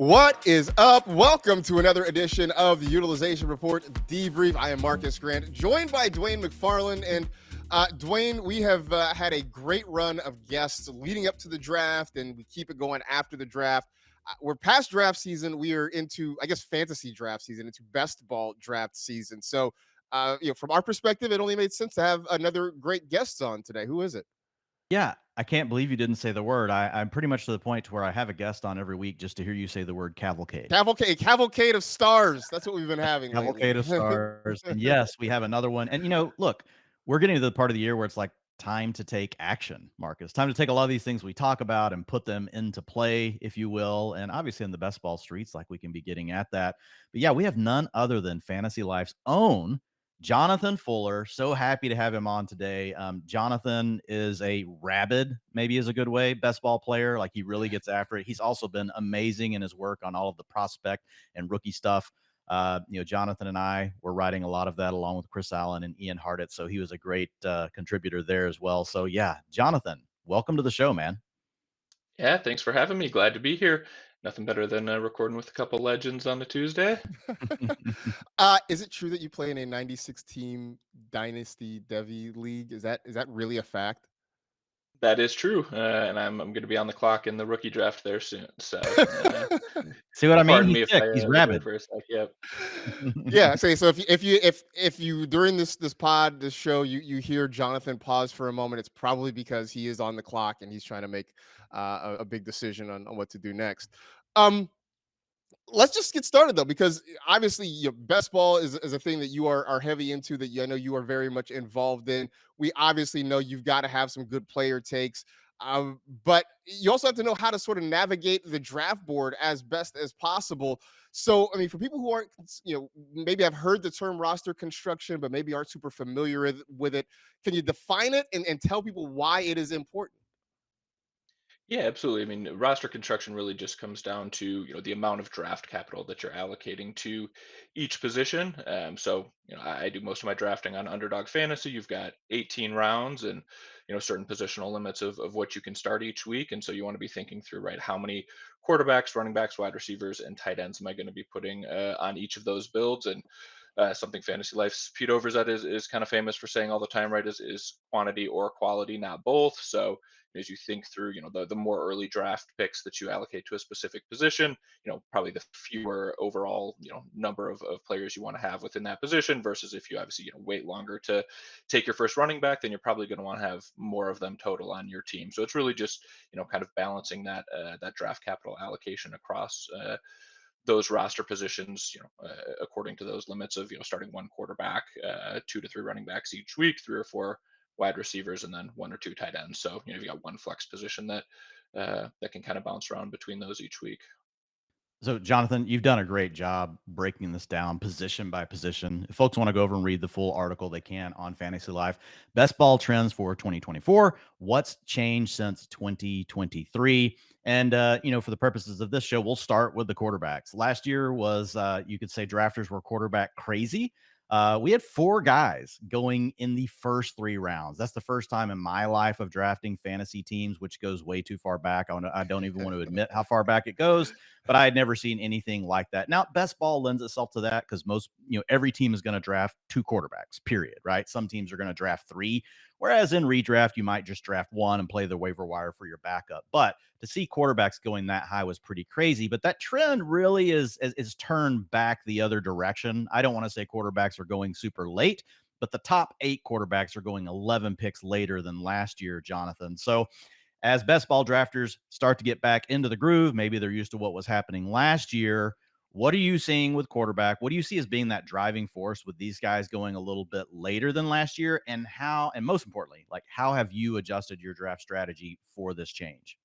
What is up? Welcome to another edition of the Utilization Report Debrief. I am Marcus Grant, joined by Dwain McFarland. And Dwain, we have had a great run of guests leading up to the draft, and we keep it going after the draft. We're past draft season. We are into, I guess, fantasy draft season, into best ball draft season. So, from our perspective, it only made sense to have another great guest on today. Who is it? Yeah, I can't believe you didn't say the word. I'm pretty much to the point to where I have a guest on every week just to hear you say the word cavalcade. Cavalcade of stars. That's what we've been having Cavalcade lately. of stars. And yes, we have another one. And look, we're getting to the part of the year where it's like time to take action, Marcus. Time to take a lot of these things we talk about and put them into play, if you will. And obviously in the best ball streets, like we can be getting at that. But yeah, we have none other than Fantasy Life's own Jonathan Fuller. So happy to have him on today. Jonathan is a rabid, maybe is a good way, best ball player. Like he really gets after it. He's also been amazing in his work on all of the prospect and rookie stuff. Jonathan and I were writing a lot of that along with Chris Allen and Ian Hardett. So he was a great contributor there as well. So yeah, Jonathan, welcome to the show, man. Yeah, thanks for having me. Glad to be here. Nothing better than recording with a couple legends on a Tuesday. Is it true that you play in a 96 team dynasty Devi league? Is that really a fact? That is true, and I'm going to be on the clock in the rookie draft there soon. So, See what I mean? pardon He's me if thick. I He's was away rabid. for a sec. Yep. Yeah. So if you during this show you hear Jonathan pause for a moment, it's probably because he is on the clock and he's trying to make a big decision on what to do next. Um, let's just get started though, because obviously your best ball is a thing that you are heavy into, that I know you are very much involved in. We obviously know you've got to have some good player takes, but you also have to know how to sort of navigate the draft board as best as possible. So I mean, for people who aren't, maybe have heard the term roster construction but maybe aren't super familiar with it, can you define it and tell people why it is important? Yeah, absolutely. I mean, roster construction really just comes down to the amount of draft capital that you're allocating to each position. So I do most of my drafting on Underdog Fantasy. You've got 18 rounds and certain positional limits of what you can start each week, and so you want to be thinking through, right, how many quarterbacks, running backs, wide receivers, and tight ends am I going to be putting on each of those builds? And something Fantasy Life's Pete Overzet is kind of famous for saying all the time, right? Is quantity or quality, not both. So as you think through, the more early draft picks that you allocate to a specific position, probably the fewer overall, number of players you want to have within that position versus if you obviously, wait longer to take your first running back, then you're probably going to want to have more of them total on your team. So it's really just, kind of balancing that draft capital allocation across those roster positions, according to those limits of, starting one quarterback, 2 to 3 running backs each week, 3 or 4 wide receivers, and then 1 or 2 tight ends. So you got one flex position that can kind of bounce around between those each week. So, Jonathan, you've done a great job breaking this down position by position. If folks want to go over and read the full article, they can on Fantasy Life. Best ball trends for 2024. What's changed since 2023? And, for the purposes of this show, we'll start with the quarterbacks. Last year was, you could say, drafters were quarterback crazy. We had 4 guys going in the first 3 rounds. That's the first time in my life of drafting fantasy teams, which goes way too far back. I don't even want to admit how far back it goes, but I had never seen anything like that. Now, best ball lends itself to that because every team is going to draft 2 quarterbacks, period, right? Some teams are going to draft 3, whereas in redraft, you might just draft 1 and play the waiver wire for your backup. But to see quarterbacks going that high was pretty crazy. But that trend really is turned back the other direction. I don't want to say quarterbacks are going super late, but the top 8 quarterbacks are going 11 picks later than last year, Jonathan. So as best ball drafters start to get back into the groove, maybe they're used to what was happening last year. What are you seeing with quarterback? What do you see as being that driving force with these guys going a little bit later than last year? And how, and most importantly, like how have you adjusted your draft strategy for this change?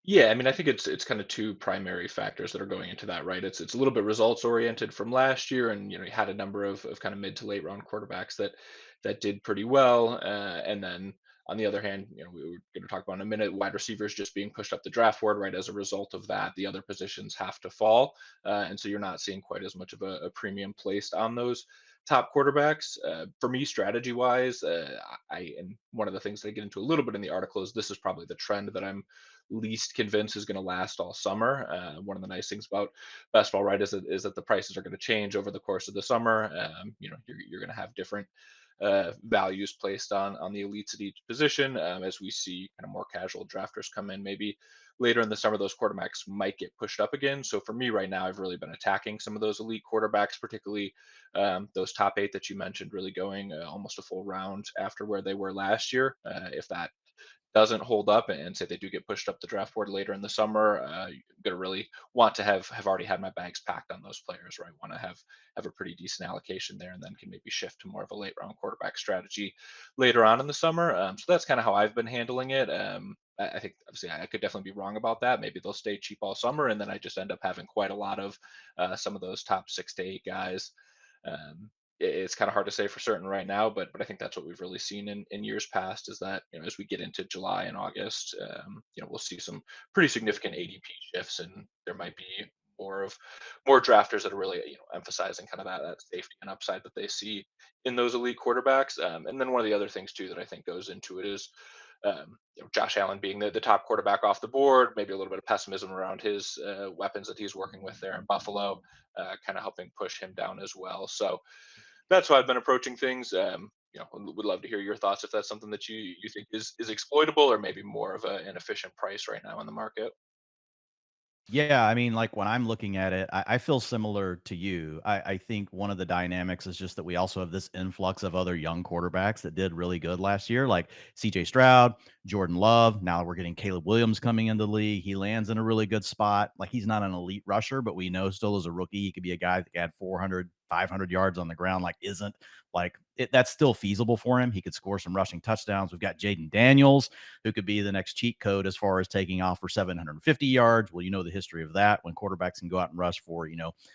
Yeah, I mean, I think it's kind of two primary factors that are going into that, right? It's a little bit results oriented from last year, and you had a number of kind of mid to late round quarterbacks that did pretty well, and then on the other hand, we were going to talk about in a minute, wide receivers just being pushed up the draft board, right? As a result of that, the other positions have to fall, and so you're not seeing quite as much of a premium placed on those top quarterbacks. For me, strategy wise, and one of the things that I get into a little bit in the article is this is probably the trend that I'm least convinced is going to last all summer. One of the nice things about best ball, right, is that the prices are going to change over the course of the summer. You're going to have different values placed on the elites at each position. As we see kind of more casual drafters come in, maybe later in the summer, those quarterbacks might get pushed up again. So for me right now, I've really been attacking some of those elite quarterbacks, particularly those top eight that you mentioned, really going almost a full round after where they were last year. If that doesn't hold up and say they do get pushed up the draft board later in the summer, I'm gonna really want to have already had my bags packed on those players, right? Want to have a pretty decent allocation there, and then can maybe shift to more of a late round quarterback strategy later on in the summer. So that's kind of how I've been handling it. I think obviously I could definitely be wrong about that. Maybe they'll stay cheap all summer, and then I just end up having quite a lot of some of those top 6 to 8 guys. It's kind of hard to say for certain right now, but I think that's what we've really seen in years past is that as we get into July and August, we'll see some pretty significant ADP shifts, and there might be more drafters that are really emphasizing kind of that safety and upside that they see in those elite quarterbacks. And then one of the other things too that I think goes into it is Josh Allen being the top quarterback off the board, maybe a little bit of pessimism around his weapons that he's working with there in Buffalo, kind of helping push him down as well. So that's how I've been approaching things. Would love to hear your thoughts if that's something that you think is exploitable or maybe more of an efficient price right now in the market. Yeah, I mean, like when I'm looking at it, I feel similar to you. I think one of the dynamics is just that we also have this influx of other young quarterbacks that did really good last year, like CJ Stroud, Jordan Love. Now we're getting Caleb Williams coming into the league. He lands in a really good spot. Like he's not an elite rusher, but we know still as a rookie, he could be a guy that had 400, 500 yards on the ground, like isn't like that's still feasible for him. He could score some rushing touchdowns. We've got Jaden Daniels, who could be the next cheat code as far as taking off for 750 yards. Well, you know the history of that. When quarterbacks can go out and rush for,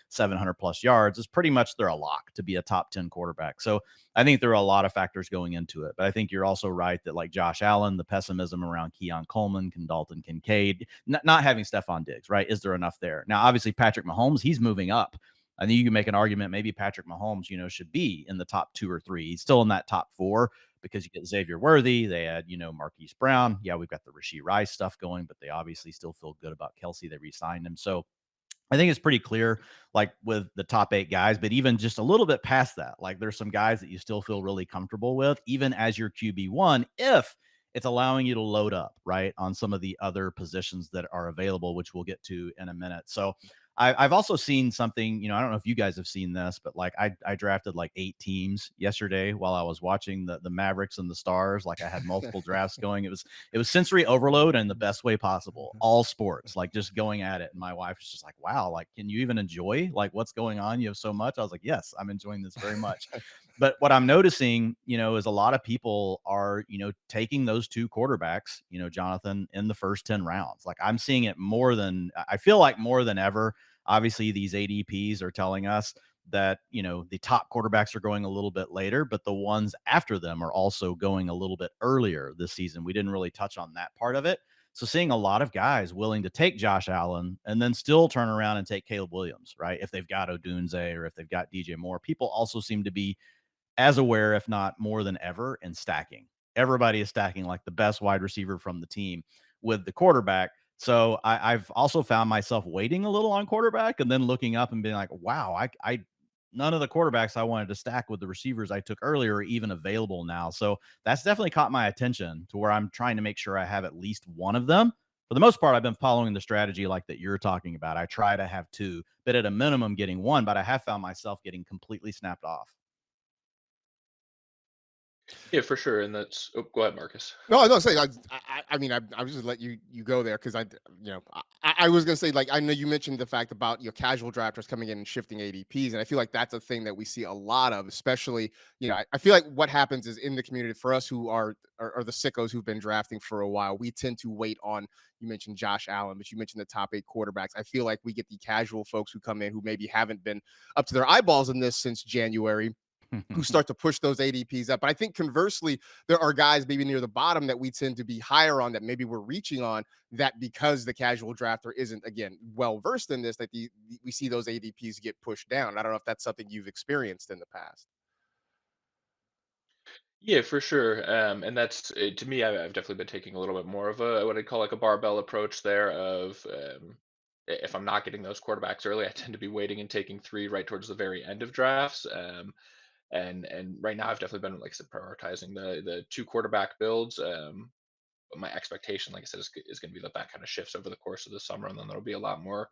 700 plus yards, it's pretty much they're a lock to be a top 10 quarterback. So I think there are a lot of factors going into it. But I think you're also right that like Josh Allen, the pessimism around Keon Coleman, Dalton Kincaid, not having Stephon Diggs, right? Is there enough there? Now, obviously, Patrick Mahomes, he's moving up. I think you can make an argument maybe Patrick Mahomes, should be in the top 2 or 3. He's still in that top 4 because you get Xavier Worthy. They had, Marquise Brown. Yeah, we've got the Rashee Rice stuff going, but they obviously still feel good about Kelsey. They re-signed him. So I think it's pretty clear, like with the top 8 guys, but even just a little bit past that, like there's some guys that you still feel really comfortable with, even as your QB1, if it's allowing you to load up, right, on some of the other positions that are available, which we'll get to in a minute. So I've also seen something, I don't know if you guys have seen this, but like I drafted like 8 teams yesterday while I was watching the Mavericks and the Stars. Like I had multiple drafts going. It was sensory overload in the best way possible. All sports, like just going at it. And my wife was just like, wow, like can you even enjoy like what's going on? You have so much. I was like, yes, I'm enjoying this very much. But what I'm noticing, is a lot of people are, taking those 2 quarterbacks, Jonathan, in the first 10 rounds. Like I'm seeing it I feel like more than ever. Obviously, these ADPs are telling us that, the top quarterbacks are going a little bit later, but the ones after them are also going a little bit earlier this season. We didn't really touch on that part of it. So seeing a lot of guys willing to take Josh Allen and then still turn around and take Caleb Williams, right? If they've got Odunze or if they've got DJ Moore, people also seem to be as aware, if not more than ever, in stacking. Everybody is stacking like the best wide receiver from the team with the quarterback. So I've also found myself waiting a little on quarterback and then looking up and being like, wow, I none of the quarterbacks I wanted to stack with the receivers I took earlier are even available now. So that's definitely caught my attention to where I'm trying to make sure I have at least one of them. For the most part, I've been following the strategy like that you're talking about. I try to have 2, but at a minimum getting 1, but I have found myself getting completely snapped off. Yeah, for sure. And go ahead, Marcus. No, I was saying. I mean, I was just let you go there because I was gonna say like I know you mentioned the fact about your casual drafters coming in and shifting ADPs, and I feel like that's a thing that we see a lot of, especially I feel like what happens is in the community for us who are the sickos who've been drafting for a while, we tend to wait on. You mentioned Josh Allen, but you mentioned the top 8 quarterbacks. I feel like we get the casual folks who come in who maybe haven't been up to their eyeballs in this since January who start to push those ADPs up. But I think conversely, there are guys maybe near the bottom that we tend to be higher on that maybe we're reaching on that because the casual drafter isn't, again, well versed in this, that we see those ADPs get pushed down. I don't know if that's something you've experienced in the past. Yeah, for sure. And that's to me. I've definitely been taking a little bit more of a what I call like a barbell approach there. Of if I'm not getting those quarterbacks early, I tend to be waiting and taking three right towards the very end of drafts. And right now, I've definitely been, like I said, prioritizing the two quarterback builds. But my expectation, like I said, is going to be that that kind of shifts over the course of the summer, and then there'll be a lot more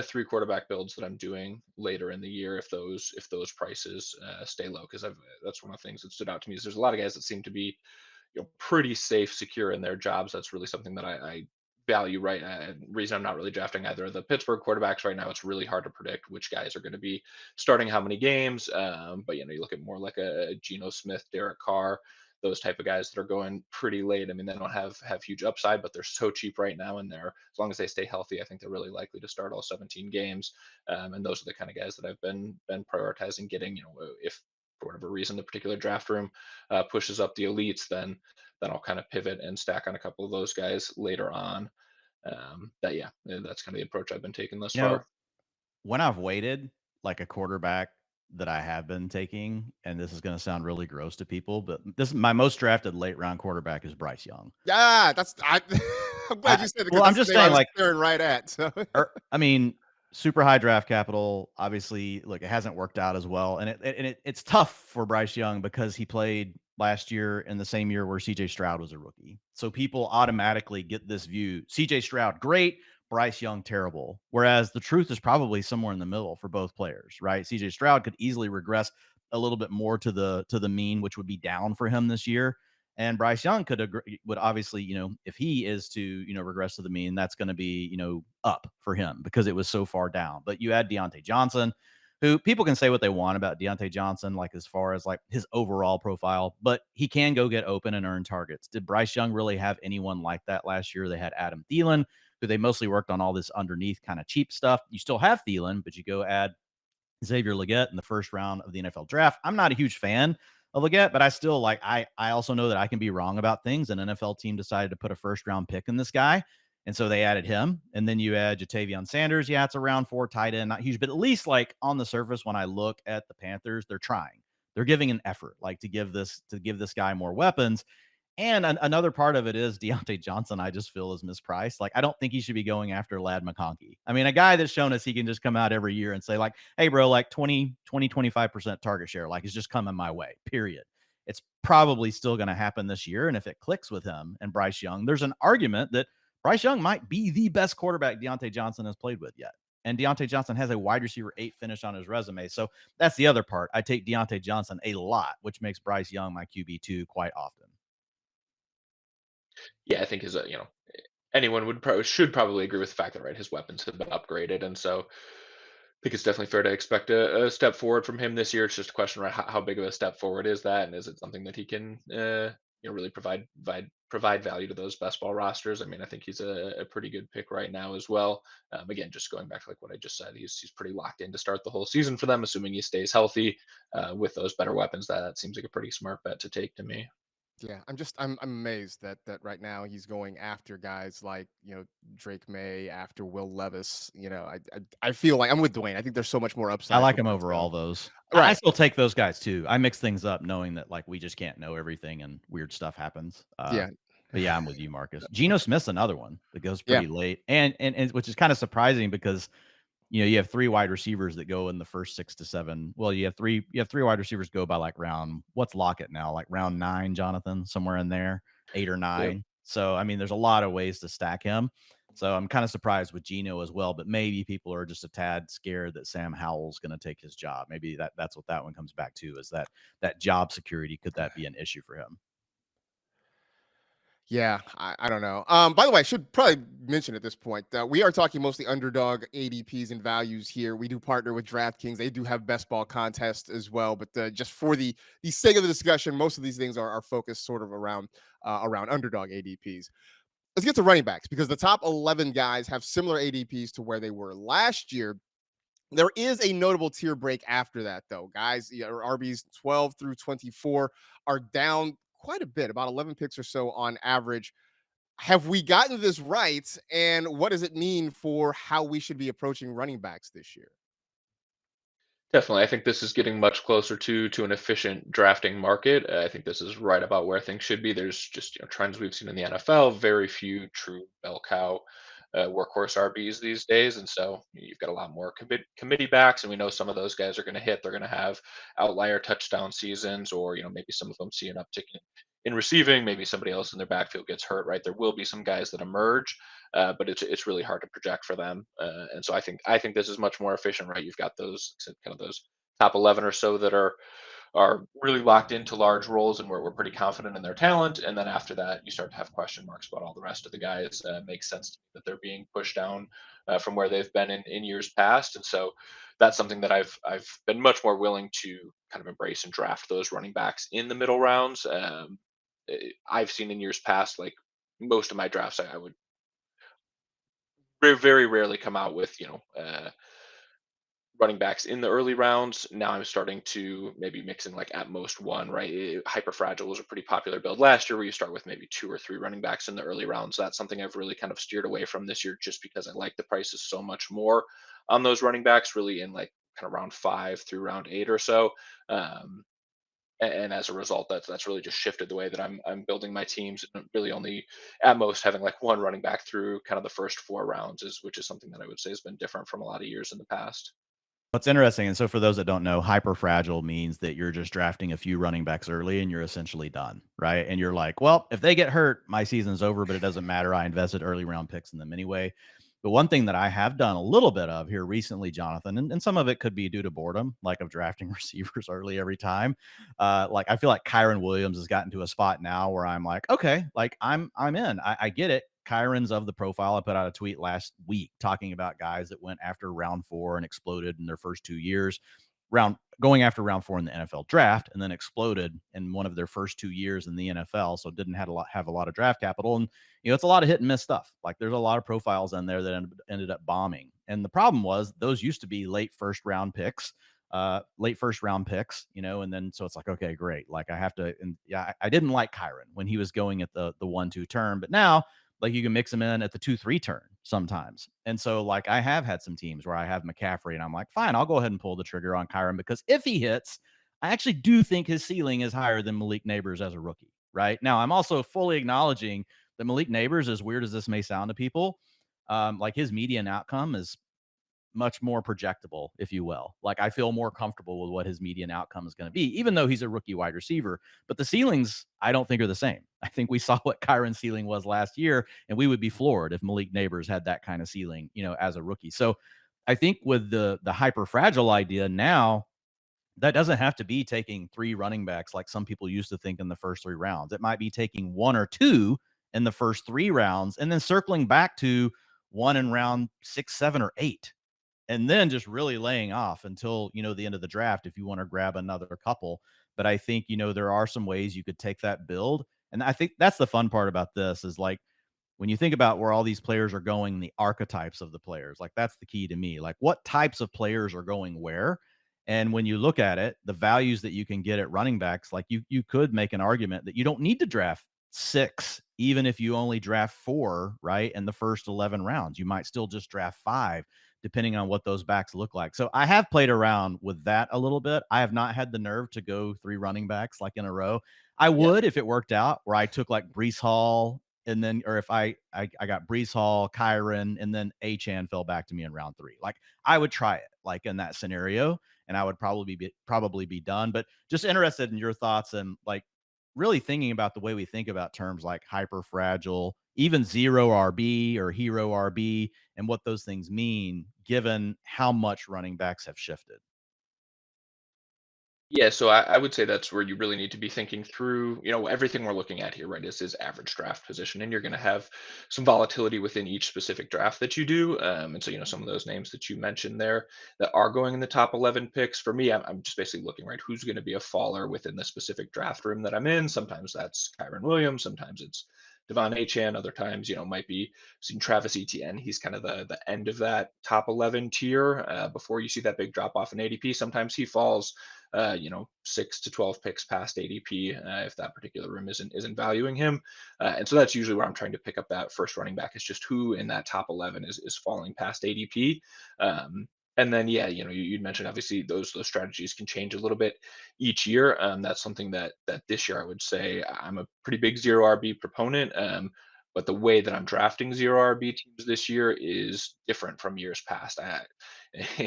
three quarterback builds that I'm doing later in the year if those prices stay low. Because I've that's one of the things that stood out to me is there's a lot of guys that seem to be pretty safe, secure in their jobs. That's really something that I value, right? And reason I'm not really drafting either of the Pittsburgh quarterbacks right now. It's really hard to predict which guys are going to be starting how many games. But you look at more like a Geno Smith, Derek Carr, those type of guys that are going pretty late. I mean, they don't have huge upside, but they're so cheap right now, and they're as long as they stay healthy, I think they're really likely to start all 17 games. And those are the kind of guys that I've been prioritizing getting. If for whatever reason the particular draft room pushes up the elites, then I'll kind of pivot and stack on a couple of those guys later on. Yeah, that's kind of the approach I've been taking thus You know, far. when I've waited, like a quarterback that I have been taking, and this is going to sound really gross to people, but this my most drafted late round quarterback is Bryce Young. Yeah, that's I. I'm glad you said it because Well, I'm that's the just name I saying, was like, staring right at. So I mean, super high draft capital. Obviously, look, it hasn't worked out as well, and it's tough for Bryce Young because he played last year in the same year where C.J. Stroud was a rookie. So people automatically get this view: C.J. Stroud great, Bryce Young terrible. Whereas the truth is probably somewhere in the middle for both players, right? C.J. Stroud could easily regress a little bit more to the mean, which would be down for him this year. And Bryce Young would obviously, if he is to, regress to the mean, that's going to be, up for him because it was so far down. But you add Deontay Johnson, who people can say what they want about Deontay Johnson, like as far as like his overall profile, but he can go get open and earn targets. Did Bryce Young really have anyone like that last year? They had Adam Thielen, who they mostly worked on all this underneath kind of cheap stuff. You still have Thielen, but you go add Xavier Legette in the first round of the NFL draft. I'm not a huge fan of Legette, but I still like I also know that I can be wrong about things. An NFL team decided to put a first round pick in this guy. And so they added him. And then you add Jatavion Sanders. Yeah, it's a round 4 tight end, not huge, but at least like on the surface, when I look at the Panthers, they're trying. They're giving an effort, like to give this guy more weapons. And another part of it is Deontay Johnson, I just feel is mispriced. Like, I don't think he should be going after Lad McConkey. I mean, a guy that's shown us he can just come out every year and say, like, hey, bro, like 25% target share, like, it's just coming my way, period. It's probably still going to happen this year. And if it clicks with him and Bryce Young, there's an argument that Bryce Young might be the best quarterback Deontay Johnson has played with yet. And Deontay Johnson has a wide receiver 8 finish on his resume. So that's the other part. I take Deontay Johnson a lot, which makes Bryce Young my QB2 quite often. Yeah, I think anyone should probably agree with the fact that right his weapons have been upgraded, and so I think it's definitely fair to expect a step forward from him this year. It's just a question, right? How big of a step forward is that, and is it something that he can really provide value to those best ball rosters? I mean, I think he's a pretty good pick right now as well. Again, just going back to like what I just said, he's pretty locked in to start the whole season for them, assuming he stays healthy with those better weapons. That seems like a pretty smart bet to take to me. yeah, I'm amazed that right now he's going after guys like Drake May, after Will Levis. I feel like I'm with Dwayne. I think there's so much more I upside like for him Bryce over Young. all those. I Right. still take those guys too. I mix things up knowing that like we just can't know everything and weird stuff happens. Yeah. But yeah, I'm with you, Marcus. Geno Smith's another one that goes Yeah. pretty late, and which is kind of surprising because you have 3 wide receivers that go in the first 6 to 7. Well, you have 3 wide receivers go by like round, what's Lockett now? Like round 9, Jonathan, somewhere in there, 8 or Yep. 9. So, I mean, there's a lot of ways to stack him. So, I'm kind of surprised with Geno as well, but maybe people are just a tad scared that Sam Howell's going to take his job. Maybe that's what that one comes back to, is that job security, could that be an issue for him? Yeah, I don't know. By the way, I should probably mention at this point that we are talking mostly underdog ADPs and values here. We do partner with DraftKings. They do have best ball contests as well, but just for the sake of the discussion, most of these things are focused sort of around underdog ADPs. Let's get to running backs because the top 11 guys have similar ADPs to where they were last year. There is a notable tier break after that, though. Guys, RBs 12 through 24 are down quite a bit, about 11 picks or so on average. Have we gotten this right? And what does it mean for how we should be approaching running backs this year? Definitely. I think this is getting much closer to an efficient drafting market. I think this is right about where things should be. There's just trends we've seen in the NFL. Very few true bell cow workhorse RBs these days, and so you've got a lot more committee backs, and we know some of those guys are going to hit. They're going to have outlier touchdown seasons, or maybe some of them see an uptick in receiving. Maybe somebody else in their backfield gets hurt. Right, there will be some guys that emerge, but it's really hard to project for them. And so I think this is much more efficient, right? You've got those kind of those top 11 or so that are really locked into large roles and we're pretty confident in their talent. And then after that, you start to have question marks about all the rest of the guys. Makes sense to me that they're being pushed down from where they've been in years past. And so that's something that I've been much more willing to kind of embrace and draft those running backs in the middle rounds. I've seen in years past, like most of my drafts, I would very, very rarely come out with running backs in the early rounds. Now I'm starting to maybe mix in like at most one, right? Hyper fragile was a pretty popular build last year where you start with maybe two or three running backs in the early rounds. That's something I've really kind of steered away from this year just because I like the prices so much more on those running backs, really in like kind of round 5 through round 8 or so. Um, and as a result, that's really just shifted the way that I'm building my teams. And really only at most having like one running back through kind of the first 4 rounds which is something that I would say has been different from a lot of years in the past. What's interesting, and so for those that don't know, hyper fragile means that you're just drafting a few running backs early and you're essentially done, right? And you're like, well, if they get hurt, my season's over, but it doesn't matter. I invested early round picks in them anyway. But one thing that I have done a little bit of here recently, Jonathan, and some of it could be due to boredom, like of drafting receivers early every time. Like I feel like Kyron Williams has gotten to a spot now where I'm like, okay, like I'm in. I get it. Kyron's of the profile. I put out a tweet last week talking about guys that went after round 4 and exploded in their first 2 years, going after round 4 in the NFL draft, and then exploded in one of their first 2 years in the NFL. So didn't have a lot of draft capital, and it's a lot of hit and miss stuff. Like there's a lot of profiles in there that ended up bombing, and the problem was those used to be late first round picks. And then so it's like, okay, great. Like I have to, and yeah, I didn't like Kyron when he was going at the 1-2 turn, but now like you can mix them in at the 2-3 turn sometimes. And so like I have had some teams where I have McCaffrey and I'm like, fine, I'll go ahead and pull the trigger on Kyron because if he hits, I actually do think his ceiling is higher than Malik Neighbors as a rookie. Right now, I'm also fully acknowledging that Malik Neighbors, as weird as this may sound to people, like his median outcome is much more projectable, if you will. Like I feel more comfortable with what his median outcome is going to be, even though he's a rookie wide receiver. But the ceilings, I don't think are the same. I think we saw what Kyron's ceiling was last year, and we would be floored if Malik Neighbors had that kind of ceiling, as a rookie. So I think with the hyper fragile idea now, that doesn't have to be taking 3 running backs like some people used to think in the first 3 rounds. It might be taking 1 or 2 in the first 3 rounds and then circling back to 1 in round 6, 7, or 8, and then just really laying off until the end of the draft if you want to grab another couple. But I think there are some ways you could take that build, and I think that's the fun part about this is like when you think about where all these players are going, the archetypes of the players, like that's the key to me. Like what types of players are going where? And when you look at it, the values that you can get at running backs, like you could make an argument that you don't need to draft 6, even if you only draft 4, right? In the first 11 rounds, you might still just draft 5, depending on what those backs look like. So I have played around with that a little bit. I have not had the nerve to go 3 running backs like in a row. I Yeah. would if it worked out where I took like Brees Hall and then, or if I got Brees Hall, Kyron, and then Achan fell back to me in round 3. Like I would try it like in that scenario, and I would probably be done. But just interested in your thoughts and like really thinking about the way we think about terms like hyper fragile, even zero RB or hero RB, and what those things mean, given how much running backs have shifted. Yeah, so I would say that's where you really need to be thinking through, everything we're looking at here, right? Is average draft position, and you're going to have some volatility within each specific draft that you do. And so, some of those names that you mentioned there that are going in the top 11 picks, for me, I'm just basically looking, right, who's going to be a faller within the specific draft room that I'm in. Sometimes that's Kyron Williams, sometimes it's Devon Achan, other times, might be seeing Travis Etienne. He's kind of the end of that top 11 tier before you see that big drop off in ADP. Sometimes he falls 6 to 12 picks past ADP if that particular room isn't valuing him. And so that's usually where I'm trying to pick up that first running back is just who in that top 11 is falling past ADP. And then, yeah, you'd mentioned obviously those strategies can change a little bit each year. That's something that this year I would say I'm a pretty big zero RB proponent. But the way that I'm drafting zero RB teams this year is different from years past.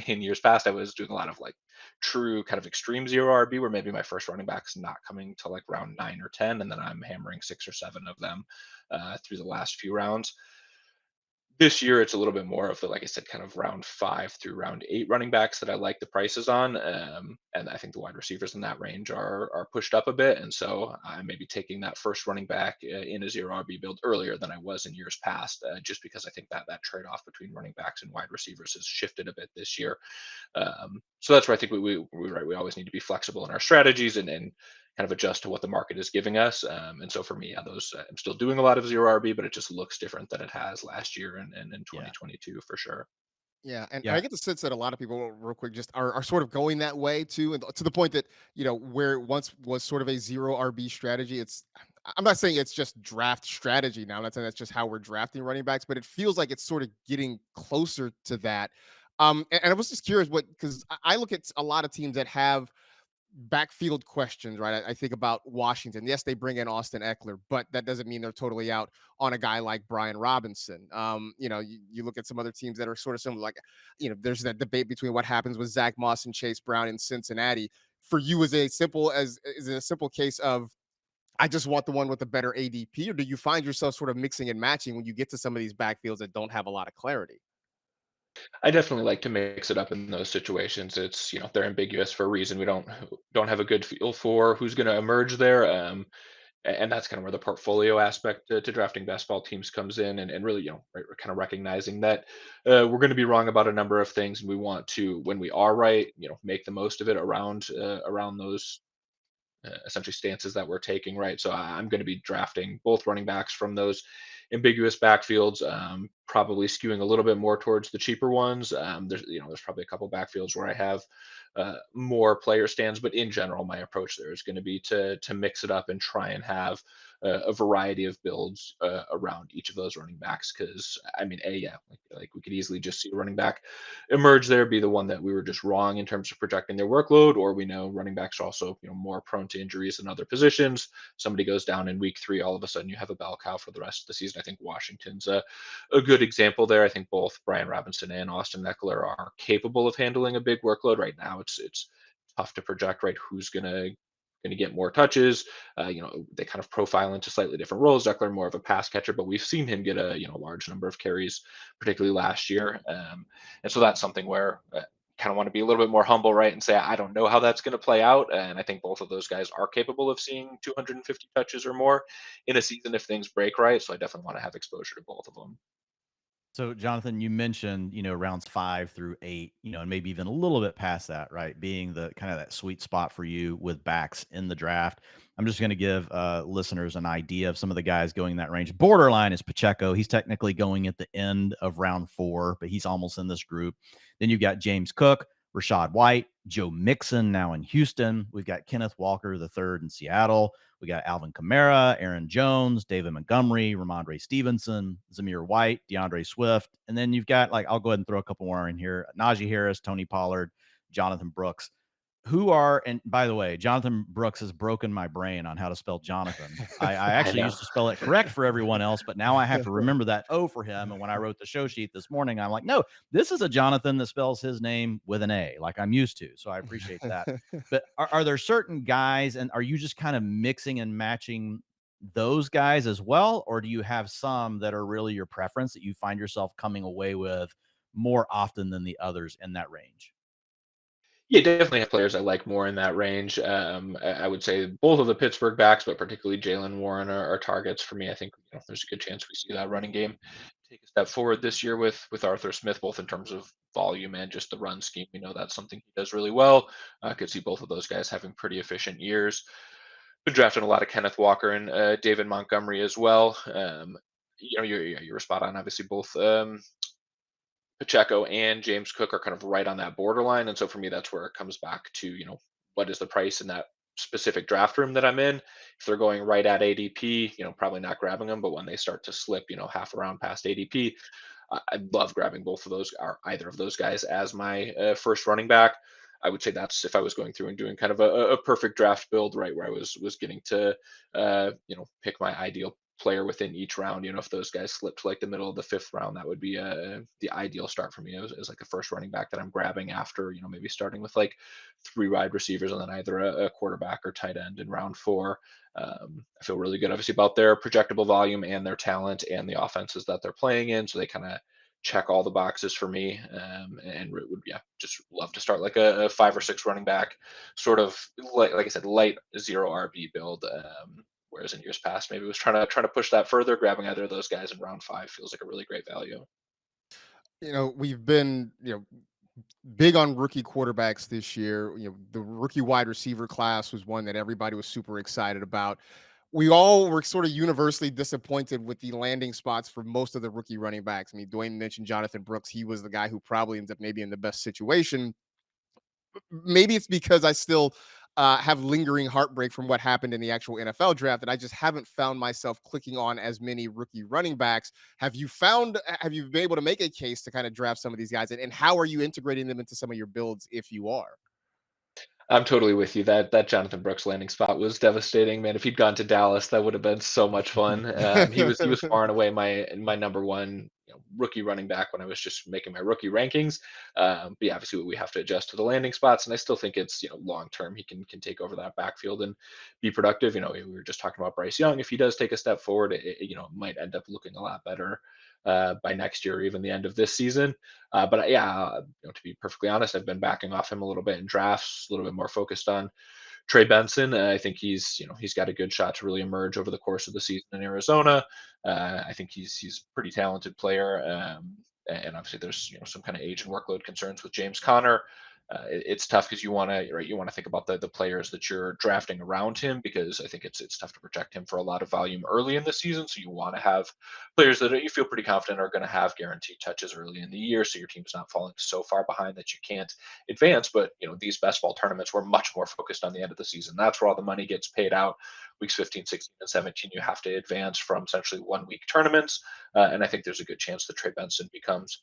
In years past, I was doing a lot of like true kind of extreme zero RB, where maybe my first running back's not coming to like round 9 or 10, and then I'm hammering 6 or 7 of them through the last few rounds. This year, it's a little bit more of the, like I said, kind of round 5 through round 8 running backs that I like the prices on, and I think the wide receivers in that range are pushed up a bit, and so I may be taking that first running back in a zero RB build earlier than I was in years past, just because I think that trade off between running backs and wide receivers has shifted a bit this year. So that's where I think we always need to be flexible in our strategies and kind of adjust to what the market is giving us. And so for me, yeah, those I'm still doing a lot of zero RB, but it just looks different than it has last year and in Yeah. 2022 for sure. Yeah, and I Yeah. get the sense that a lot of people, real quick, just are sort of going that way too, and to the point that where it once was sort of a zero RB strategy. I'm not saying it's just draft strategy now. I'm not saying that's just how we're drafting running backs, but it feels like it's sort of getting closer to that. And I was just curious what, because I look at a lot of teams that have backfield questions, right? I think about Washington. Yes, they bring in Austin Eckler, but that doesn't mean they're totally out on a guy like Brian Robinson. You look at some other teams that are sort of similar, like, there's that debate between what happens with Zach Moss and Chase Brown in Cincinnati. For you, is it a simple case of I just want the one with the better ADP, or do you find yourself sort of mixing and matching when you get to some of these backfields that don't have a lot of clarity? I definitely like to mix it up in those situations. It's they're ambiguous for a reason. We don't have a good feel for who's going to emerge there. And that's kind of where the portfolio aspect to drafting best ball teams comes in, and really, right, we're kind of recognizing that we're going to be wrong about a number of things, and we want to, when we are right, make the most of it around those essentially stances that we're taking, right? So I'm going to be drafting both running backs from those ambiguous backfields, probably skewing a little bit more towards the cheaper ones. There's probably a couple backfields where I have more player stands, but in general, my approach there is going to be to mix it up and try and have a variety of builds around each of those running backs. Because I mean, yeah, like we could easily just see a running back emerge there, be the one that we were just wrong in terms of projecting their workload, or we know running backs are also more prone to injuries than other positions. Somebody goes down in week 3, all of a sudden you have a bell cow for the rest of the season. I think Washington's a good example there. I think both Brian Robinson and Austin Eckler are capable of handling a big workload. Right now, it's tough to project right who's gonna get more touches. They kind of profile into slightly different roles. Eckler more of a pass catcher, but we've seen him get a large number of carries, particularly last year. And so that's something where kind of want to be a little bit more humble, right, and say I don't know how that's going to play out. And I think both of those guys are capable of seeing 250 touches or more in a season if things break right. So I definitely want to have exposure to both of them. So, Jonathan, you mentioned, rounds 5 through 8, and maybe even a little bit past that, right? Being the kind of that sweet spot for you with backs in the draft. I'm just going to give listeners an idea of some of the guys going in that range. Borderline is Pacheco. He's technically going at the end of round 4, but he's almost in this group. Then you've got James Cook, Rashad White, Joe Mixon now in Houston. We've got Kenneth Walker the third in Seattle. We got Alvin Kamara, Aaron Jones, David Montgomery, Ramondre Stevenson, Zamir White, DeAndre Swift. And then you've got, like, I'll go ahead and throw a couple more in here: Najee Harris, Tony Pollard, Jonathan Brooks. Who are, and by the way, Jonathan Brooks has broken my brain on how to spell Jonathan. I I actually know. used to spell it correct for everyone else, but now I have to remember that O for him. And when I wrote the show sheet this morning, I'm like, no, this is a Jonathan that spells his name with an A, like I'm used to. So I appreciate that. But are there certain guys, and are you just kind of mixing and matching those guys as well? Or do you have some that are really your preference that you find yourself coming away with more often than the others in that range? Yeah, definitely have players I like more in that range. I would say both of the Pittsburgh backs, but particularly Jalen Warren are targets for me. I think there's a good chance we see that running game take a step forward this year with Arthur Smith, both in terms of volume and just the run scheme. We know that's something he does really well. I could see both of those guys having pretty efficient years. Been drafting a lot of Kenneth Walker and David Montgomery as well. You're spot on. Obviously, both Pacheco and James Cook are kind of right on that borderline. And so for me, that's where it comes back to, what is the price in that specific draft room that I'm in? If they're going right at ADP, probably not grabbing them. But when they start to slip, half a round past ADP, I love grabbing both of those or either of those guys as my first running back. I would say that's if I was going through and doing kind of a perfect draft build, right, where I was getting to pick my ideal player within each round. If those guys slipped like the middle of the fifth round, that would be the ideal start for me as like a first running back that I'm grabbing after maybe starting with like three wide receivers and then either a quarterback or tight end in round four. I feel really good, obviously, about their projectable volume and their talent and the offenses that they're playing in. So they kind of check all the boxes for me. And would just love to start like a 5 or 6 running back, sort of like I said, light zero RB build. Whereas in years past, maybe was trying to push that further. Grabbing either of those guys in round 5 feels like a really great value. We've been, big on rookie quarterbacks this year. The rookie wide receiver class was one that everybody was super excited about. We all were sort of universally disappointed with the landing spots for most of the rookie running backs. I mean, Dwain mentioned Jonathan Brooks. He was the guy who probably ends up maybe in the best situation. Maybe it's because I still have lingering heartbreak from what happened in the actual NFL draft that I just haven't found myself clicking on as many rookie running backs. Have you been able to make a case to kind of draft some of these guys? And how are you integrating them into some of your builds if you are? I'm totally with you. That Jonathan Brooks landing spot was devastating, man. If he'd gone to Dallas, that would have been so much fun. He was far and away my number one rookie running back when I was just making my rookie rankings. But yeah, obviously we have to adjust to the landing spots, and I still think it's long term he can take over that backfield and be productive. We were just talking about Bryce Young. If he does take a step forward, it might end up looking a lot better by next year or even the end of this season. But yeah, to be perfectly honest, I've been backing off him a little bit in drafts, a little bit more focused on Trey Benson. I think he's got a good shot to really emerge over the course of the season in Arizona. I think he's a pretty talented player. And obviously there's some kind of age and workload concerns with James Conner. It's tough because you want to think about the players that you're drafting around him, because I think it's tough to project him for a lot of volume early in the season. So you want to have players that you feel pretty confident are going to have guaranteed touches early in the year, so your team's not falling so far behind that you can't advance. But these best ball tournaments were much more focused on the end of the season. That's where all the money gets paid out. Weeks 15, 16, and 17, you have to advance from essentially 1 week tournaments. And I think there's a good chance that Trey Benson becomes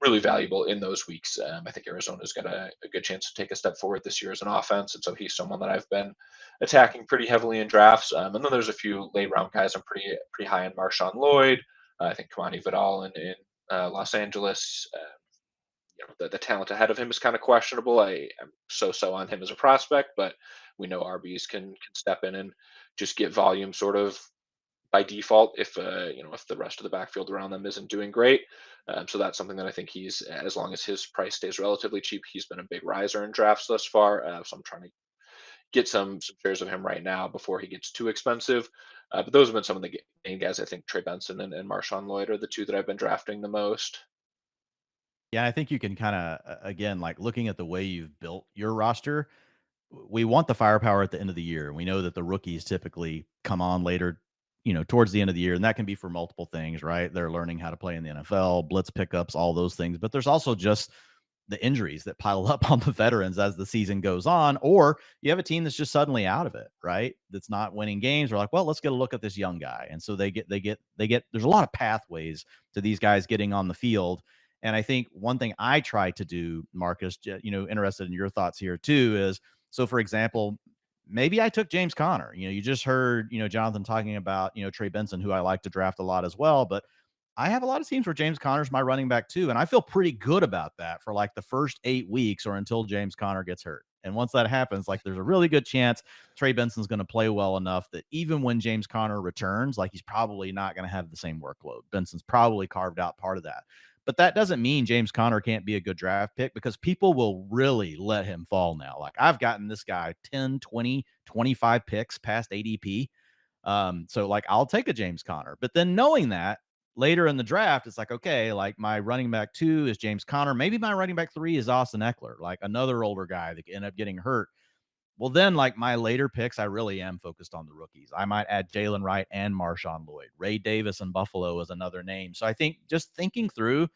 really valuable in those weeks. I think Arizona's got a good chance to take a step forward this year as an offense, and so he's someone that I've been attacking pretty heavily in drafts. And then there's a few late round guys I'm pretty high on. Marshawn Lloyd, I think Kamani Vidal in Los Angeles. The talent ahead of him is kind of questionable. I am so on him as a prospect, but we know RBs can step in and just get volume sort of by default if the rest of the backfield around them isn't doing great. So that's something that I think as long as his price stays relatively cheap, he's been a big riser in drafts thus far. So I'm trying to get some shares of him right now before he gets too expensive. But those have been some of the main guys. I think Trey Benson and Marshawn Lloyd are the two that I've been drafting the most. Yeah, I think you can kind of, again, like looking at the way you've built your roster, we want the firepower at the end of the year. We know that the rookies typically come on later, towards the end of the year, and that can be for multiple things, right? They're learning how to play in the NFL, blitz pickups, all those things. But there's also just the injuries that pile up on the veterans as the season goes on, or you have a team that's just suddenly out of it, right? That's not winning games. We're like, well, let's get a look at this young guy. And so they get, there's a lot of pathways to these guys getting on the field. And I think one thing I try to do, Marcus, interested in your thoughts here too, is so, for example, maybe I took James Conner. You just heard, Jonathan talking about, Trey Benson, who I like to draft a lot as well. But I have a lot of teams where James Conner's my running back too. And I feel pretty good about that for like the first 8 weeks or until James Conner gets hurt. And once that happens, like there's a really good chance Trey Benson's going to play well enough that even when James Conner returns, like he's probably not going to have the same workload. Benson's probably carved out part of that. But that doesn't mean James Conner can't be a good draft pick, because people will really let him fall now. Like I've gotten this guy 10, 20, 25 picks past ADP. So like I'll take a James Conner. But then knowing that later in the draft, it's like, okay, like my running back 2 is James Conner. Maybe my running back 3 is Austin Eckler, like another older guy that ended up getting hurt. Well, then, like my later picks, I really am focused on the rookies. I might add Jalen Wright and Marshawn Lloyd. Ray Davis in Buffalo is another name. So I think just thinking through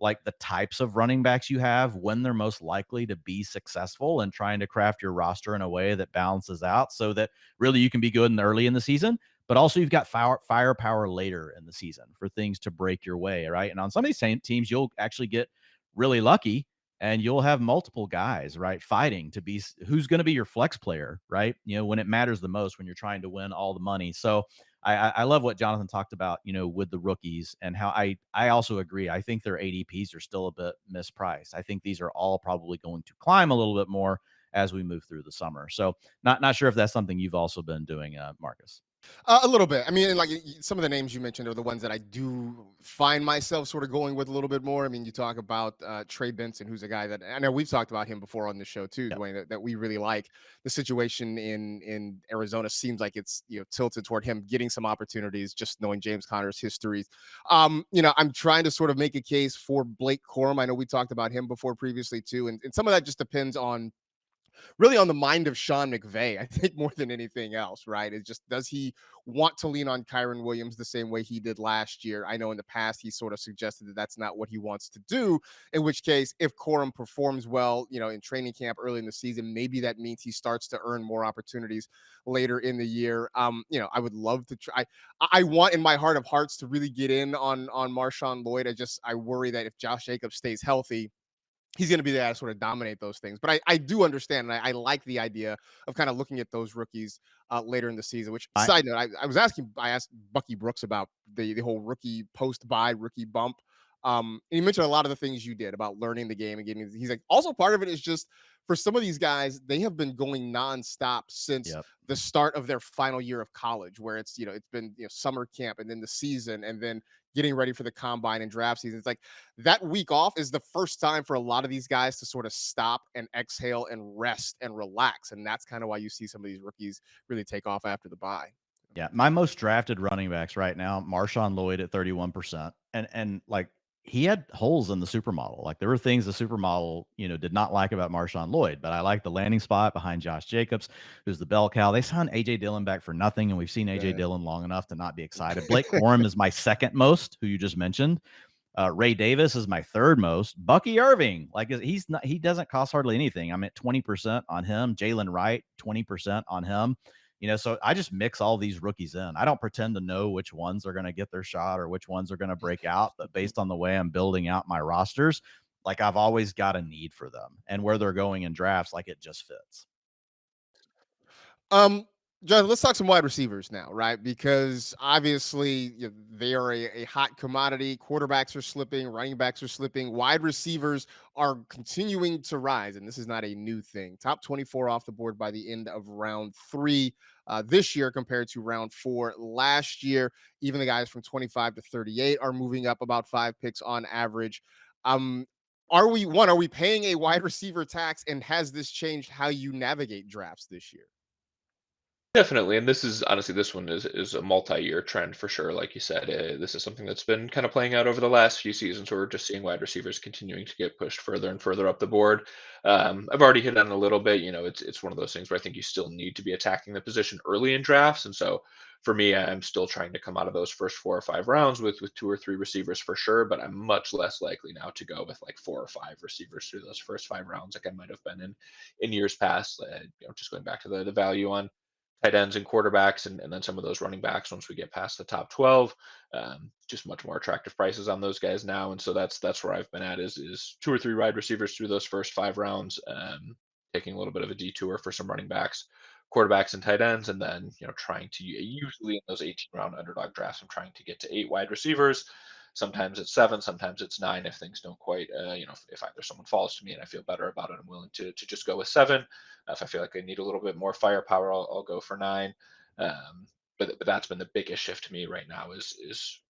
like the types of running backs you have, when they're most likely to be successful, and trying to craft your roster in a way that balances out so that really you can be good early in the season, but also you've got firepower later in the season for things to break your way, right? And on some of these same teams, you'll actually get really lucky and you'll have multiple guys, right, fighting to be who's going to be your flex player, right? When it matters the most, when you're trying to win all the money. So I love what Jonathan talked about, with the rookies and how I also agree. I think their ADPs are still a bit mispriced. I think these are all probably going to climb a little bit more as we move through the summer. So not sure if that's something you've also been doing, Marcus. A little bit. I mean, like some of the names you mentioned are the ones that I do find myself sort of going with a little bit more. I mean, you talk about Trey Benson, who's a guy that I know we've talked about him before on the show too, Yeah. Dwayne. That we really like. The situation in Arizona seems like it's tilted toward him getting some opportunities, just knowing James Conner's histories. I'm trying to sort of make a case for Blake Corum. I know we talked about him before previously too, and some of that just depends on really on the mind of Sean McVay, I think, more than anything else, right? It's just, does he want to lean on Kyron Williams the same way he did last year? I know in the past he sort of suggested that that's not what he wants to do, in which case, if Corum performs well, in training camp early in the season, maybe that means he starts to earn more opportunities later in the year. I would love to try. I want in my heart of hearts to really get in on Marshawn Lloyd. I worry that if Josh Jacobs stays healthy, he's going to be there to sort of dominate those things. But I do understand, and I like the idea of kind of looking at those rookies later in the season. Which, I side note, I asked Bucky Brooks about the whole rookie post buy rookie bump. And he mentioned a lot of the things you did about learning the game and getting. He's like, also part of it is just for some of these guys, they have been going nonstop since Yep. the start of their final year of college, where it's been summer camp and then the season and then getting ready for the combine and draft season. It's like that week off is the first time for a lot of these guys to sort of stop and exhale and rest and relax. And that's kind of why you see some of these rookies really take off after the bye. Yeah, my most drafted running backs right now, Marshawn Lloyd at 31%. And like he had holes in the supermodel. Like there were things the supermodel, did not like about Marshawn Lloyd, but I like the landing spot behind Josh Jacobs, who's the bell cow. They signed AJ Dillon back for nothing, and we've seen AJ Yeah. Dillon long enough to not be excited. Blake Corum is my second most, who you just mentioned. Ray Davis is my third most. Bucky Irving, like he doesn't cost hardly anything. I'm at 20% on him. Jalen Wright, 20% on him. So I just mix all these rookies in. I don't pretend to know which ones are going to get their shot or which ones are going to break out, but based on the way I'm building out my rosters, like I've always got a need for them and where they're going in drafts, like it just fits. Um, John, let's talk some wide receivers now, right? Because obviously they are a hot commodity. Quarterbacks are slipping, running backs are slipping, wide receivers are continuing to rise, and this is not a new thing. Top 24 off the board by the end of round 3 this year compared to round 4 last year. Even the guys from 25 to 38 are moving up about 5 picks on average. Um, are we paying a wide receiver tax, and has this changed how you navigate drafts this year? Definitely, and this is honestly this one is a multi-year trend for sure. Like you said, this is something that's been kind of playing out over the last few seasons. Where we're just seeing wide receivers continuing to get pushed further and further up the board. I've already hit on it a little bit. It's one of those things where I think you still need to be attacking the position early in drafts, and so for me, I'm still trying to come out of those first 4 or 5 rounds with 2 or 3 receivers for sure. But I'm much less likely now to go with like 4 or 5 receivers through those first 5 rounds, like I might have been in years past. Just going back to the value on tight ends and quarterbacks, and then some of those running backs once we get past the top 12. Just much more attractive prices on those guys now, and so that's where I've been at is 2 or 3 wide receivers through those first 5 rounds, taking a little bit of a detour for some running backs, quarterbacks, and tight ends, and then trying to usually in those 18-round underdog drafts, I'm trying to get to 8 wide receivers. Sometimes it's 7, sometimes it's 9 if things don't quite, if either someone falls to me and I feel better about it, I'm willing to just go with 7. If I feel like I need a little bit more firepower, I'll go for 9. But that's been the biggest shift to me right now is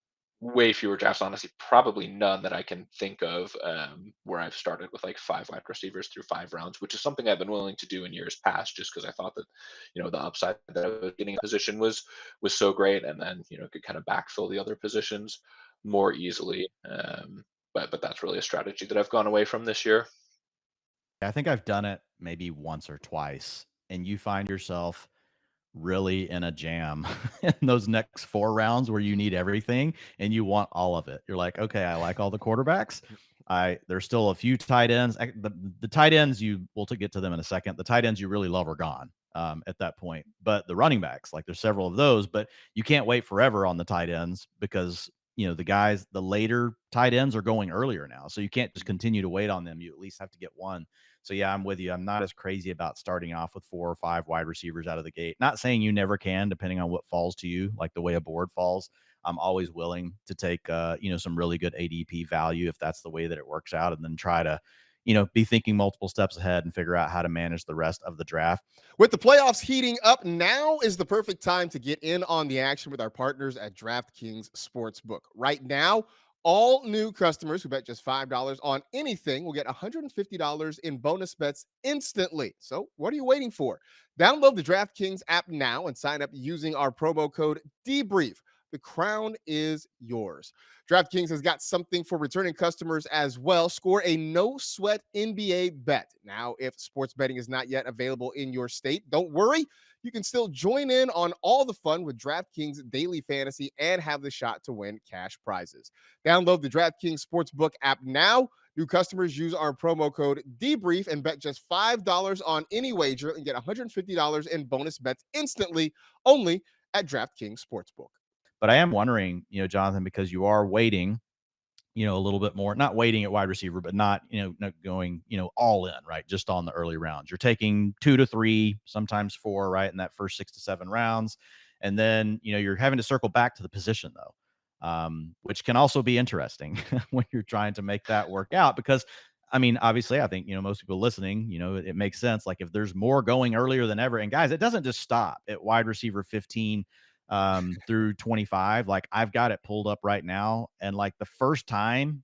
way fewer drafts. Honestly, probably none that I can think of where I've started with like 5 wide receivers through 5 rounds, which is something I've been willing to do in years past, just because I thought that the upside that I was getting a position was so great, and then could kind of backfill the other positions more easily. But that's really a strategy that I've gone away from this year. I think I've done it maybe once or twice, and you find yourself really in a jam in those next 4 rounds where you need everything and you want all of it. You're like, okay, I like all the quarterbacks. There's still a few tight ends. The tight ends we'll get to them in a second. The tight ends you really love are gone. at that point. But the running backs, like there's several of those, but you can't wait forever on the tight ends because the later tight ends are going earlier now. So you can't just continue to wait on them. You at least have to get one. So yeah, I'm with you. I'm not as crazy about starting off with 4 or 5 wide receivers out of the gate. Not saying you never can, depending on what falls to you, like the way a board falls. I'm always willing to take some really good ADP value if that's the way that it works out, and then try to be thinking multiple steps ahead and figure out how to manage the rest of the draft. With the playoffs heating up, now is the perfect time to get in on the action with our partners at DraftKings Sportsbook. Right now, all new customers who bet just $5 on anything will get $150 in bonus bets instantly. So, what are you waiting for? Download the DraftKings app now and sign up using our promo code DEBRIEF. The crown is yours. DraftKings has got something for returning customers as well. Score a no sweat NBA bet. Now, if sports betting is not yet available in your state, don't worry. You can still join in on all the fun with DraftKings Daily Fantasy and have the shot to win cash prizes. Download the DraftKings Sportsbook app now. New customers use our promo code DEBRIEF and bet just $5 on any wager and get $150 in bonus bets instantly only at DraftKings Sportsbook. But I am wondering, Jonathan, because you are waiting, a little bit more, not waiting at wide receiver, but not going, all in, right? Just on the early rounds. You're taking 2 to 3, sometimes 4, right? In that first 6 to 7 rounds. And then, you're having to circle back to the position though, which can also be interesting when you're trying to make that work out because I mean, obviously, I think, most people listening, it makes sense. Like if there's more going earlier than ever, and guys, it doesn't just stop at wide receiver 15 through 25. Like I've got it pulled up right now. And like the first time,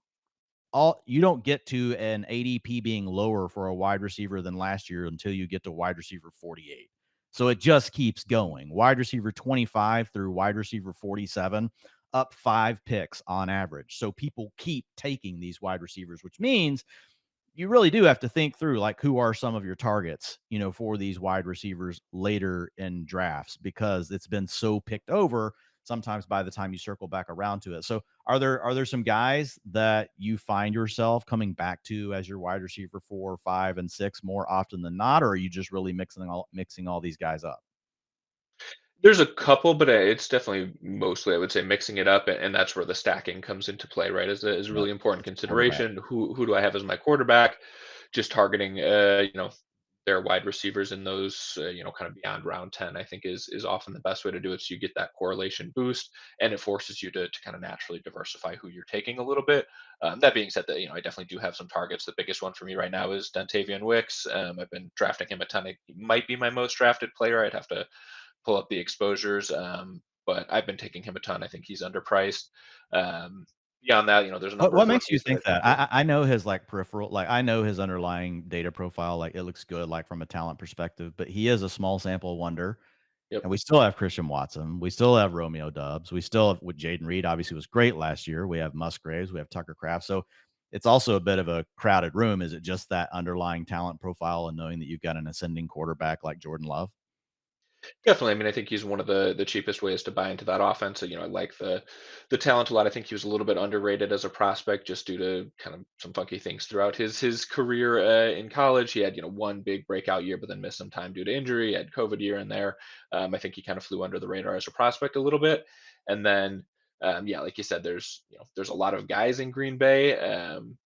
all you don't get to an ADP being lower for a wide receiver than last year until you get to wide receiver 48. So it just keeps going. Wide receiver 25 through wide receiver 47, up 5 picks on average. So people keep taking these wide receivers, which means you really do have to think through like who are some of your targets, for these wide receivers later in drafts because it's been so picked over sometimes by the time you circle back around to it. So are there some guys that you find yourself coming back to as your wide receiver 4, 5, and 6 more often than not, or are you just really mixing all these guys up? There's a couple, but it's definitely mostly, I would say, mixing it up, and that's where the stacking comes into play, right? Is a Yep. really important Quarterback. consideration. Who do I have as my quarterback? Just targeting, their wide receivers in those, kind of beyond round 10, I think is often the best way to do it. So you get that correlation boost, and it forces you to kind of naturally diversify who you're taking a little bit. That being said, that I definitely do have some targets. The biggest one for me right now is Dontavian Wicks. I've been drafting him a ton. He might be my most drafted player. I'd have to pull up the exposures. But I've been taking him a ton. I think he's underpriced. Um, Beyond that, there's a What number of what makes you rookies that I think think that? are. I know his like peripheral, like I know his underlying data profile, like it looks good, like from a talent perspective, but he is a small sample wonder. Yep. And we still have Christian Watson. We still have Romeo Dubs. We still have with Jaden Reed, obviously was great last year. We have Musgraves, we have Tucker Craft. So it's also a bit of a crowded room. Is it just that underlying talent profile and knowing that you've got an ascending quarterback like Jordan Love? Definitely. I mean, I think he's one of the cheapest ways to buy into that offense. So, I like the talent a lot. I think he was a little bit underrated as a prospect just due to kind of some funky things throughout his career in college. He had one big breakout year, but then missed some time due to injury. He had COVID year in there. I think he kind of flew under the radar as a prospect a little bit. And then yeah, like you said, there's a lot of guys in Green Bay,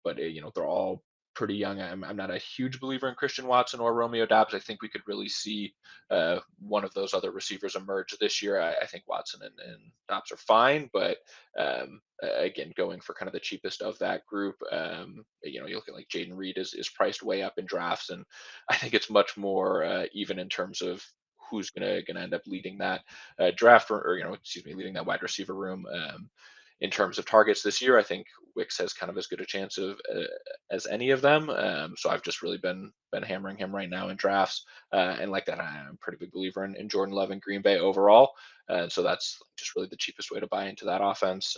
but they're all pretty young. I'm not a huge believer in Christian Watson or Romeo Dobbs. I think we could really see one of those other receivers emerge this year. I think Watson and Dobbs are fine, but again, going for kind of the cheapest of that group, you look at like Jaden Reed is priced way up in drafts, and I think it's much more even in terms of who's gonna end up leading that draft or excuse me, leading that wide receiver room. In terms of targets this year, I think Wicks has kind of as good a chance of as any of them. So I've just really been hammering him right now in drafts. And like that, I'm a pretty big believer in Jordan Love and Green Bay overall. So that's just really the cheapest way to buy into that offense.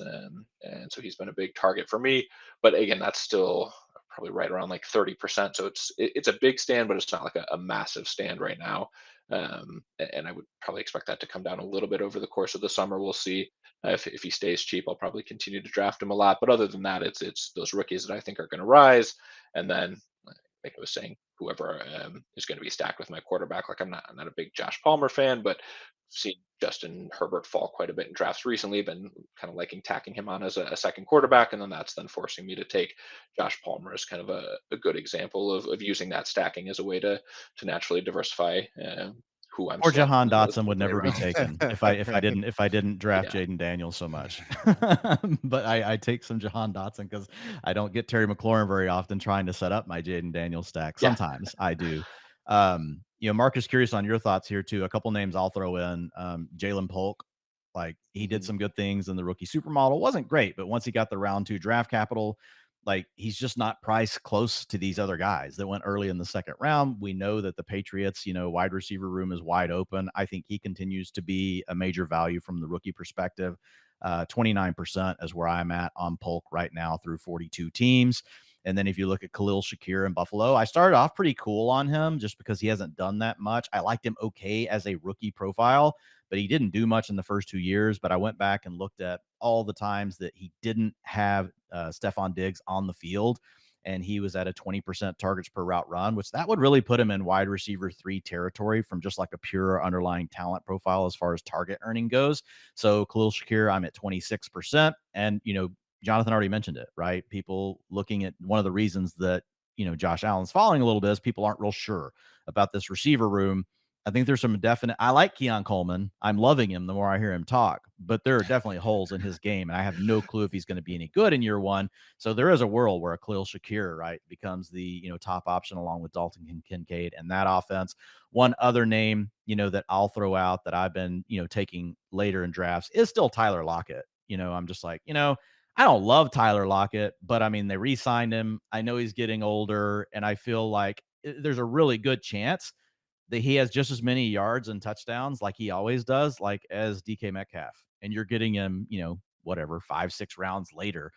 And so he's been a big target for me. But again, that's still probably right around like 30%. So it's a big stand, but it's not like a massive stand right now. And I would probably expect that to come down a little bit over the course of the summer. We'll see. If he stays cheap, I'll probably continue to draft him a lot. But other than that, it's those rookies that I think are going to rise, and then like I was saying, whoever is going to be stacked with my quarterback. Like I'm not a big Josh Palmer fan, but seen Justin Herbert fall quite a bit in drafts recently. Been kind of liking tacking him on as a second quarterback, and then that's then forcing me to take Josh Palmer as kind of a good example of using that stacking as a way to naturally diversify who I'm Or selecting Jahan in Dotson those would later never be rounds. taken Right. if I didn't draft Yeah, Jaden Daniels so much. But I take some Jahan Dotson because I don't get Terry McLaurin very often trying to set up my Jaden Daniels stack. yeah. Sometimes I do. Marcus, curious on your thoughts here too. A couple names I'll throw in. Jalen Polk, like he did Mhm. some good things in the rookie supermodel. Wasn't great, but once he got the round 2 draft capital, like he's just not priced close to these other guys that went early in the second round. We know that the Patriots, wide receiver room is wide open. I think he continues to be a major value from the rookie perspective. 29% is where I'm at on Polk right now through 42 teams. And then if you look at Khalil Shakir in Buffalo, I started off pretty cool on him just because he hasn't done that much. I liked him okay as a rookie profile, but he didn't do much in the first 2 years. But I went back and looked at all the times that he didn't have Stephon Diggs on the field, and he was at a 20% targets per route run, which that would really put him in wide receiver 3 territory from just like a pure underlying talent profile as far as target earning goes. So Khalil Shakir, I'm at 26%. And, Jonathan already mentioned it, right? People looking at one of the reasons that, Josh Allen's falling a little bit is people aren't real sure about this receiver room. I think there's some definite. I like Keon Coleman. I'm loving him the more I hear him talk, but there are definitely holes in his game, and I have no clue if he's going to be any good in year one. So there is a world where a Khalil Shakir, right, becomes the top option along with Dalton Kincaid and that offense. One other name, that I'll throw out that I've been taking later in drafts is still Tyler Lockett. I'm just like I don't love Tyler Lockett, but I mean they re-signed him. I know he's getting older, and I feel like there's a really good chance that he has just as many yards and touchdowns like he always does, like as DK Metcalf. And you're getting him, whatever, 5, 6 rounds later.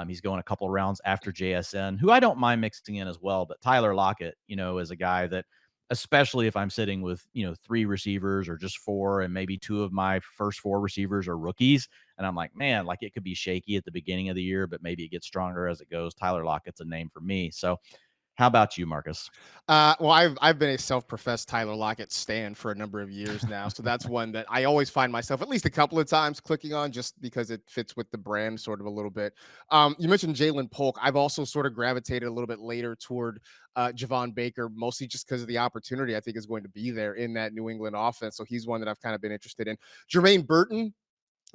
He's going a couple rounds after JSN, who I don't mind mixing in as well. But Tyler Lockett, is a guy that, especially if I'm sitting with, 3 receivers or just 4, and maybe 2 of my first 4 receivers are rookies. And I'm like, man, like it could be shaky at the beginning of the year, but maybe it gets stronger as it goes. Tyler Lockett's a name for me. So how about you, Marcus? Well, I've been a self-professed Tyler Lockett stan for a number of years now, so that's one that I always find myself at least a couple of times clicking on just because it fits with the brand sort of a little bit. You mentioned Jalen Polk. I've also sort of gravitated a little bit later toward Javon Baker, mostly just because of the opportunity I think is going to be there in that New England offense. So he's one that I've kind of been interested in. Jermaine Burton,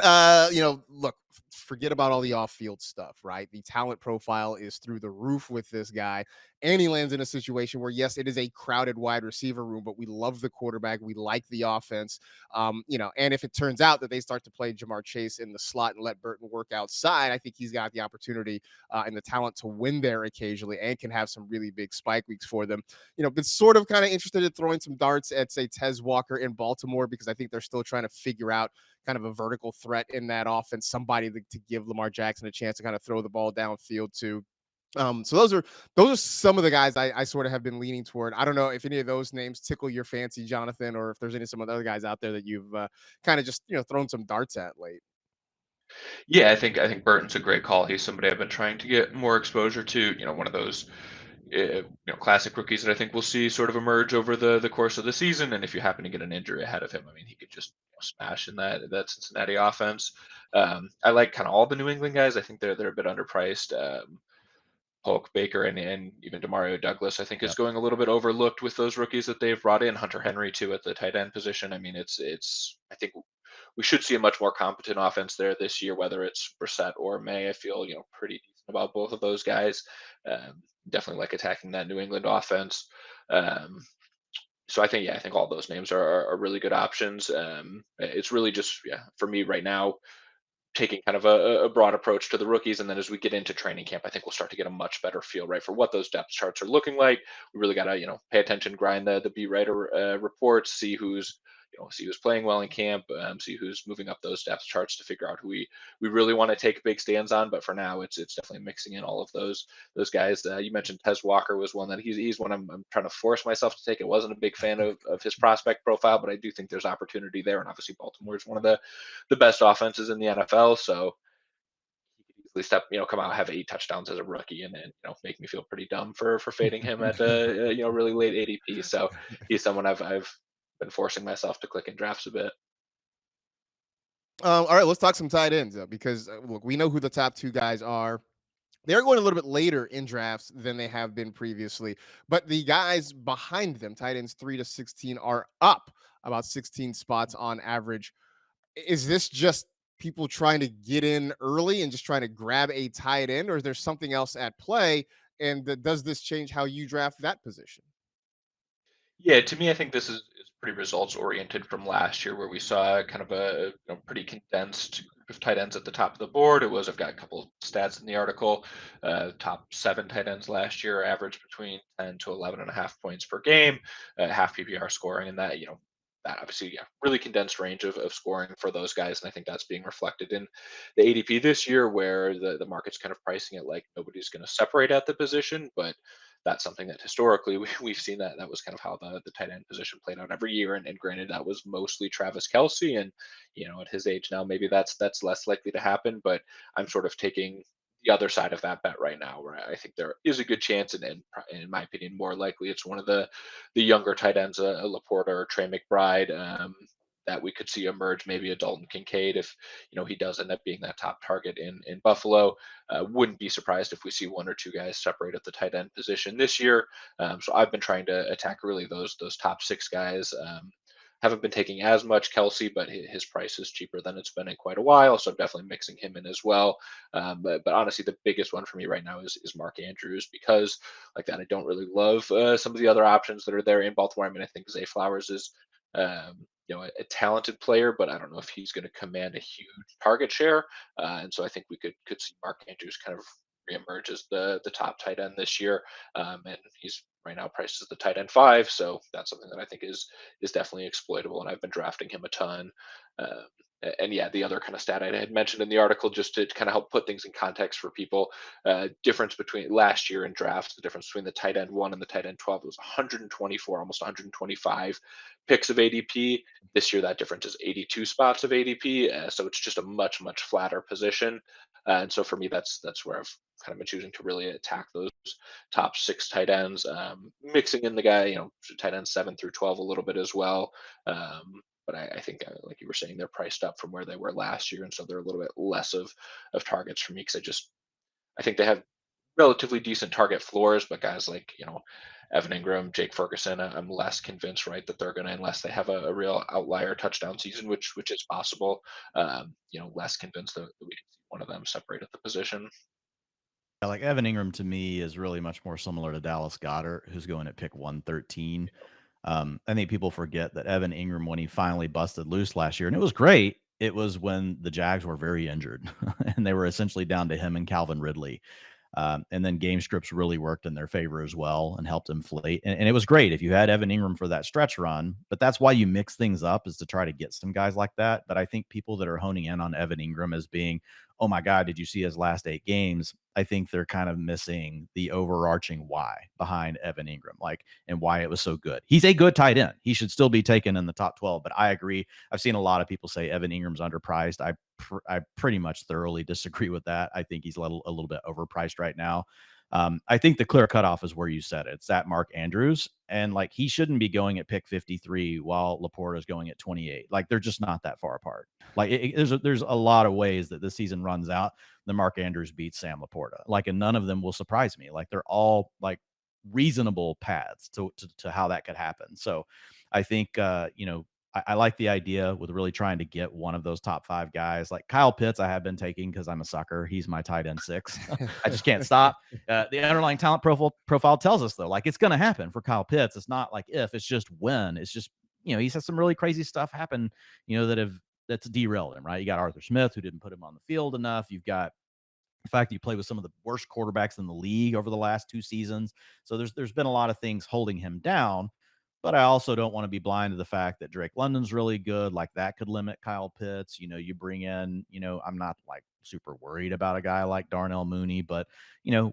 look, forget about all the off-field stuff, right? The talent profile is through the roof with this guy, and he lands in a situation where, yes, it is a crowded wide receiver room, but we love the quarterback, we like the offense, and if it turns out that they start to play Jamar Chase in the slot and let Burton work outside, I think he's got the opportunity and the talent to win there occasionally, and can have some really big spike weeks for them. Been sort of kind of interested in throwing some darts at, say, Tez Walker in Baltimore, because I think they're still trying to figure out kind of a vertical threat in that offense, somebody to give Lamar Jackson a chance to kind of throw the ball downfield to. So those are some of the guys I sort of have been leaning toward. I don't know if any of those names tickle your fancy, Jonathan, or if there's some of the other guys out there that you've kind of just thrown some darts at late. Yeah, I think Burton's a great call. He's somebody I've been trying to get more exposure to. One of those classic rookies that I think we'll see sort of emerge over the course of the season. And if you happen to get an injury ahead of him, I mean, he could just smash in that Cincinnati offense. I like kind of all the New England guys. I think they're a bit underpriced. Polk, Baker, and even Demario Douglas, I think, is Yep. going a little bit overlooked with those rookies that they've brought in. Hunter Henry too at the tight end position. I mean, it's. I think we should see a much more competent offense there this year, whether it's Brissett or May. I feel pretty decent about both of those guys. Definitely like attacking that New England offense. Um, so I think all those names are really good options. It's really just for me right now taking kind of a broad approach to the rookies. And then as we get into training camp, I think we'll start to get a much better feel, right, for what those depth charts are looking like. We really got to, pay attention, grind the beat writer reports, see who's playing well in camp, see who's moving up those depth charts to figure out who we really want to take big stands on. But for now, it's definitely mixing in all of those guys. You mentioned Tez Walker was one that he's one I'm trying to force myself to take. I wasn't a big fan of his prospect profile, but I do think there's opportunity there. And obviously, Baltimore is one of the best offenses in the NFL. So he could step, come out, have 8 touchdowns as a rookie, and then make me feel pretty dumb for fading him at really late ADP. So he's someone I've been forcing myself to click in drafts a bit. All right, let's talk some tight ends, because look, we know who the top two guys are. They're going a little bit later in drafts than they have been previously, but the guys behind them, tight ends 3 to 16, are up about 16 spots on average. Is this just people trying to get in early and just trying to grab a tight end, or is there something else at play? And does this change how you draft that position? Yeah, to me, I think this is pretty results oriented from last year, where we saw kind of a pretty condensed group of tight ends at the top of the board. I've got a couple stats in the article. Top 7 tight ends last year averaged between 10 to 11.5 points per game, half PPR scoring, and that obviously, yeah, really condensed range of scoring for those guys. And I think that's being reflected in the ADP this year, where the market's kind of pricing it like nobody's going to separate at the position, but that's something that historically we've seen that was kind of how the tight end position played out every year. And granted, that was mostly Travis Kelsey, and at his age now, maybe that's less likely to happen. But I'm sort of taking the other side of that bet right now, where I think there is a good chance, and in my opinion, more likely it's one of the younger tight ends, a Laporta or Trey McBride. That we could see emerge, maybe a Dalton Kincaid, if he does end up being that top target in Buffalo. Wouldn't be surprised if we see one or two guys separate at the tight end position this year. So I've been trying to attack really those top 6 guys. Haven't been taking as much Kelsey, but his price is cheaper than it's been in quite a while, so I'm definitely mixing him in as well. But honestly, the biggest one for me right now is Mark Andrews, because like that, I don't really love some of the other options that are there in Baltimore. I mean, I think Zay Flowers is a talented player, but I don't know if he's going to command a huge target share. And so I think we could see Mark Andrews kind of reemerge as the top tight end this year. And he's right now priced as the tight end 5, so that's something that I think is definitely exploitable. And I've been drafting him a ton. Um, and yeah, the other kind of stat I had mentioned in the article, just to kind of help put things in context for people, difference between last year in drafts, the difference between the tight end 1 and the tight end 12 was 124, almost 125 picks of ADP. This year, that difference is 82 spots of ADP, so it's just a much flatter position. And so for me, that's where I've kind of been choosing to really attack those top 6 tight ends, mixing in the guy, tight ends 7 through 12 a little bit as well. But I think, like you were saying, they're priced up from where they were last year, and so they're a little bit less of targets for me, because I think they have relatively decent target floors, but guys like Evan Ingram, Jake Ferguson, I'm less convinced, right, that they're going to, unless they have a real outlier touchdown season, which is possible. Less convinced that we can see one of them separate at the position. Yeah, like Evan Ingram to me is really much more similar to Dallas Goedert, who's going at pick 113. I think people forget that Evan Ingram, when he finally busted loose last year, and it was great, it was when the Jags were very injured and they were essentially down to him and Calvin Ridley. And then game scripts really worked in their favor as well and helped inflate. And it was great if you had Evan Ingram for that stretch run. But that's why you mix things up, is to try to get some guys like that. But I think people that are honing in on Evan Ingram as being, oh my God, did you see his last 8 games? I think they're kind of missing the overarching why behind Evan Ingram, like, and why it was so good. He's a good tight end. He should still be taken in the top 12. But I agree. I've seen a lot of people say Evan Ingram's underpriced. I pretty much thoroughly disagree with that. I think he's a little bit overpriced right now. I think the clear cutoff is where you said it. It's that Mark Andrews, and like he shouldn't be going at pick 53 while Laporta is going at 28. Like they're just not that far apart. Like there's a lot of ways that this season runs out. The Mark Andrews beats Sam Laporta. Like, and none of them will surprise me. Like they're all like reasonable paths to how that could happen. So I think I like the idea with really trying to get one of those top 5 guys. Like Kyle Pitts, I have been taking because I'm a sucker. He's my tight end 6. I just can't stop. The underlying talent profile tells us, though, like it's going to happen for Kyle Pitts. It's not like if, it's just when. It's just, he's had some really crazy stuff happen, that's derailed him, right? You got Arthur Smith, who didn't put him on the field enough. You've got the fact that you play with some of the worst quarterbacks in the league over the last 2 seasons. So there's been a lot of things holding him down. But I also don't want to be blind to the fact that Drake London's really good. Like that could limit Kyle Pitts. You bring in, I'm not like super worried about a guy like Darnell Mooney, but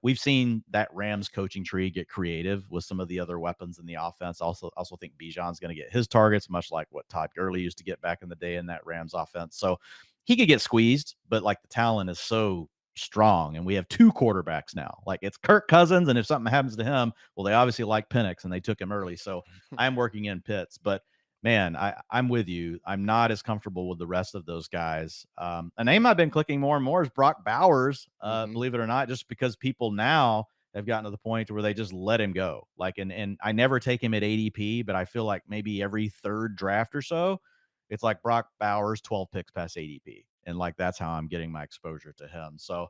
we've seen that Rams coaching tree get creative with some of the other weapons in the offense. Also think Bijan's going to get his targets, much like what Todd Gurley used to get back in the day in that Rams offense. So he could get squeezed, but like the talent is so strong, and we have 2 quarterbacks now. Like, it's Kirk Cousins, and if something happens to him, well, they obviously like Penix, and they took him early. So I'm working in Pitts, but man, I'm with you. I'm not as comfortable with the rest of those guys. A name I've been clicking more and more is Brock Bowers, Mhm. believe it or not, just because people now have gotten to the point where they just let him go. Like, and I never take him at ADP, but I feel like maybe every third draft or so, it's like Brock Bowers, 12 picks past ADP. And like, that's how I'm getting my exposure to him. So,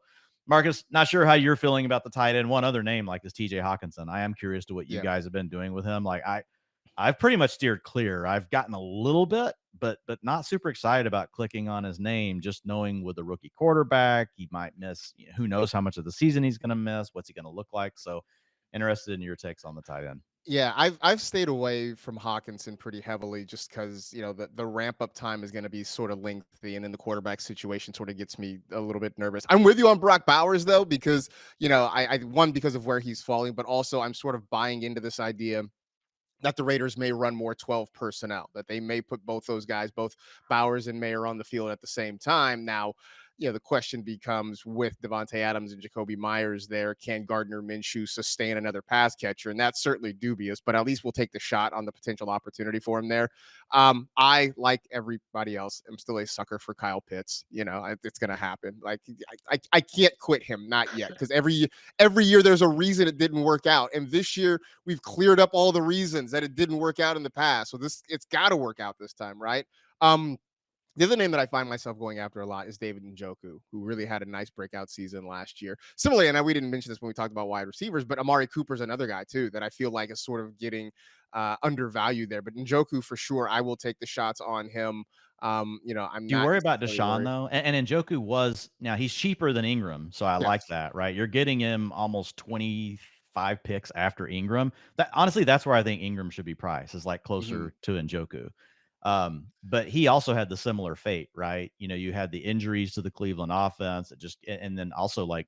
Marcus, not sure how you're feeling about the tight end. One other name like is TJ Hawkinson. I am curious to what you Yeah. guys have been doing with him. Like, I've pretty much steered clear. I've gotten a little bit, but not super excited about clicking on his name, just knowing with a rookie quarterback, he might miss, who knows how much of the season he's going to miss, what's he going to look like. So interested in your takes on the tight end. Yeah, I've stayed away from Hawkinson pretty heavily just because the ramp up time is going to be sort of lengthy, and then the quarterback situation sort of gets me a little bit nervous. I'm with you on Brock Bowers though, because I one, because of where he's falling, but also I'm sort of buying into this idea that the Raiders may run more 12 personnel, that they may put both those guys, both Bowers and Mayer, on the field at the same time. Now, the question becomes, with Devontae Adams and Jacoby Myers there, can Gardner Minshew sustain another pass catcher? And that's certainly dubious, but at least we'll take the shot on the potential opportunity for him there. I, like everybody else, am still a sucker for Kyle Pitts. It's going to happen. Like, I can't quit him, not yet, because every year there's a reason it didn't work out. And this year, we've cleared up all the reasons that it didn't work out in the past. So it's got to work out this time, right? The other name that I find myself going after a lot is David Njoku, who really had a nice breakout season last year. Similarly, and we didn't mention this when we talked about wide receivers, but Amari Cooper's another guy too that I feel like is sort of getting undervalued there. But Njoku, for sure, I will take the shots on him. I'm Do you not worry about necessarily Deshaun worried. though? And Njoku was, now he's cheaper than Ingram, so I like Yes. that, right? You're getting him almost 25 picks after Ingram. That honestly, that's where I think Ingram should be priced, is like Hmm. closer to Njoku. But he also had the similar fate, right? You had the injuries to the Cleveland offense, and then also like,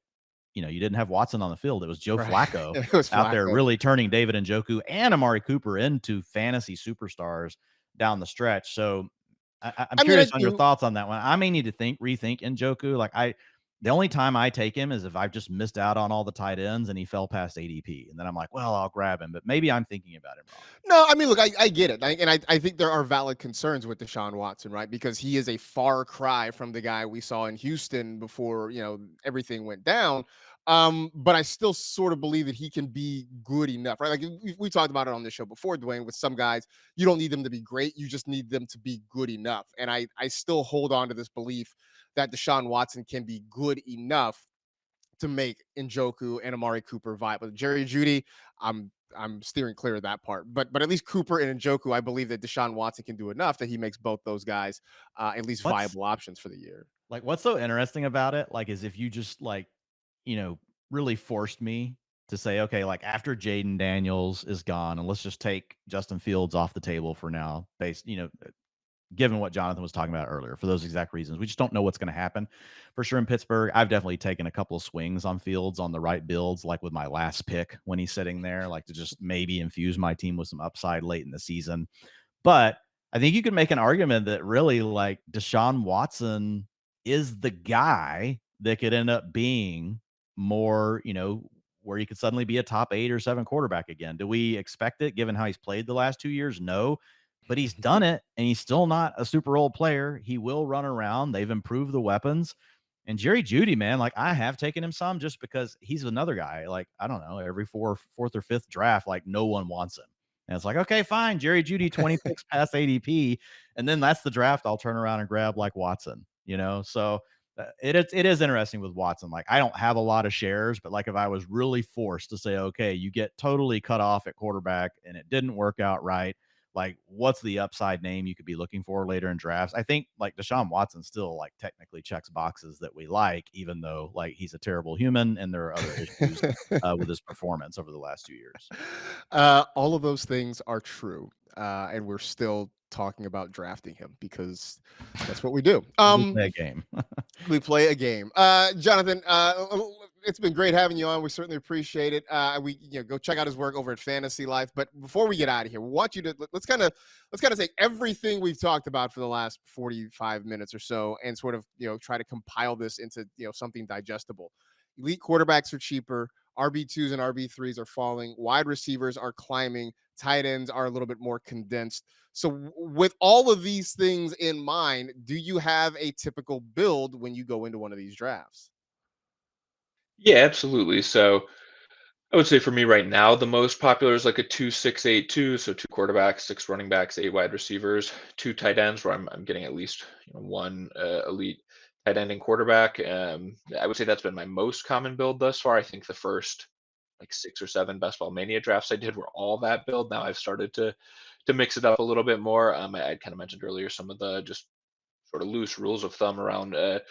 you didn't have Watson on the field. It was Joe Right. Flacco It was out there Flacco. really turning David Njoku and Amari Cooper into fantasy superstars down the stretch. So I'm I mean, I curious on your do. thoughts on that one. I may need to rethink Njoku. Like, the only time I take him is if I've just missed out on all the tight ends and he fell past ADP, and then I'm like, well, I'll grab him. But maybe I'm thinking about him wrong. No, I mean, look, I get it. I think there are valid concerns with Deshaun Watson, right? Because he is a far cry from the guy we saw in Houston before, everything went down. But I still sort of believe that he can be good enough, right? Like we talked about it on the show before, Dwayne, with some guys, you don't need them to be great. You just need them to be good enough. And I still hold on to this belief that Deshaun Watson can be good enough to make Njoku and Amari Cooper viable. Jerry Judy, I'm steering clear of that part. But at least Cooper and Njoku, I believe that Deshaun Watson can do enough that he makes both those guys at least What's viable options for the year. what's so interesting about it? Like, is if you just like, you know, really forced me to say, okay, like after Jaden Daniels is gone, and let's just take Justin Fields off the table for now, based, given what Jonathan was talking about earlier, for those exact reasons. We just don't know what's going to happen for sure in Pittsburgh. I've definitely taken a couple of swings on Fields on the right builds, like with my last pick when he's sitting there, like to just maybe infuse my team with some upside late in the season. But I think you can make an argument that really like Deshaun Watson is the guy that could end up being more, where he could suddenly be a top 8 or 7 quarterback again. Do we expect it given how he's played the last 2 years? No, but he's done it and he's still not a super old player. He will run around. They've improved the weapons. And Jerry Judy, man, like I have taken him some just because he's another guy. Like, I don't know, every fourth or fifth draft, like no one wants him. And it's like, okay, fine, Jerry Judy, 20 picks past ADP. And then that's the draft I'll turn around and grab like Watson. So it is interesting with Watson. Like, I don't have a lot of shares, but like if I was really forced to say, okay, you get totally cut off at quarterback and it didn't work out right, like what's the upside name you could be looking for later in drafts? I think like Deshaun Watson still like technically checks boxes that we like, even though like he's a terrible human and there are other issues with his performance over the last 2 years. All of those things are true, and we're still talking about drafting him because that's what we do. We play a game. We play a game. Jonathan, it's been great having you on. We certainly appreciate it. Go check out his work over at Fantasy Life. But before we get out of here, we want you to let's kind of take everything we've talked about for the last 45 minutes or so, and sort of try to compile this into something digestible. Elite quarterbacks are cheaper. RB2s and RB3s are falling. Wide receivers are climbing. Tight ends are a little bit more condensed. So, with all of these things in mind, do you have a typical build when you go into one of these drafts? Yeah, absolutely. So I would say for me right now, the most popular is like a 2-6-8-2. So two quarterbacks, six running backs, eight wide receivers, two tight ends, where I'm getting at least one elite tight end and quarterback. I would say that's been my most common build thus far. I think the first like 6 or 7 best ball mania drafts I did were all that build. Now I've started to mix it up a little bit more. I kind of mentioned earlier some of the just sort of loose rules of thumb around kind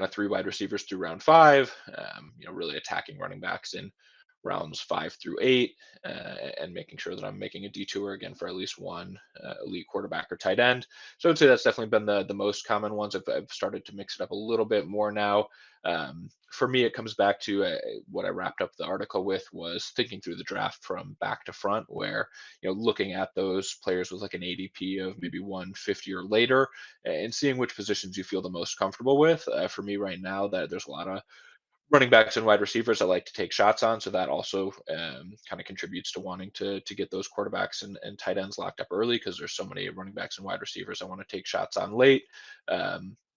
of 3 wide receivers through round 5, really attacking running backs in rounds 5 through 8, and making sure that I'm making a detour again for at least one elite quarterback or tight end. So I would say that's definitely been the most common ones. I've started to mix it up a little bit more now. For me, it comes back to what I wrapped up the article with was thinking through the draft from back to front, where looking at those players with like an ADP of maybe 150 or later, and seeing which positions you feel the most comfortable with. For me right now, that there's a lot of running backs and wide receivers I like to take shots on. So that also kind of contributes to wanting to get those quarterbacks and tight ends locked up early, because there's so many running backs and wide receivers I want to take shots on late.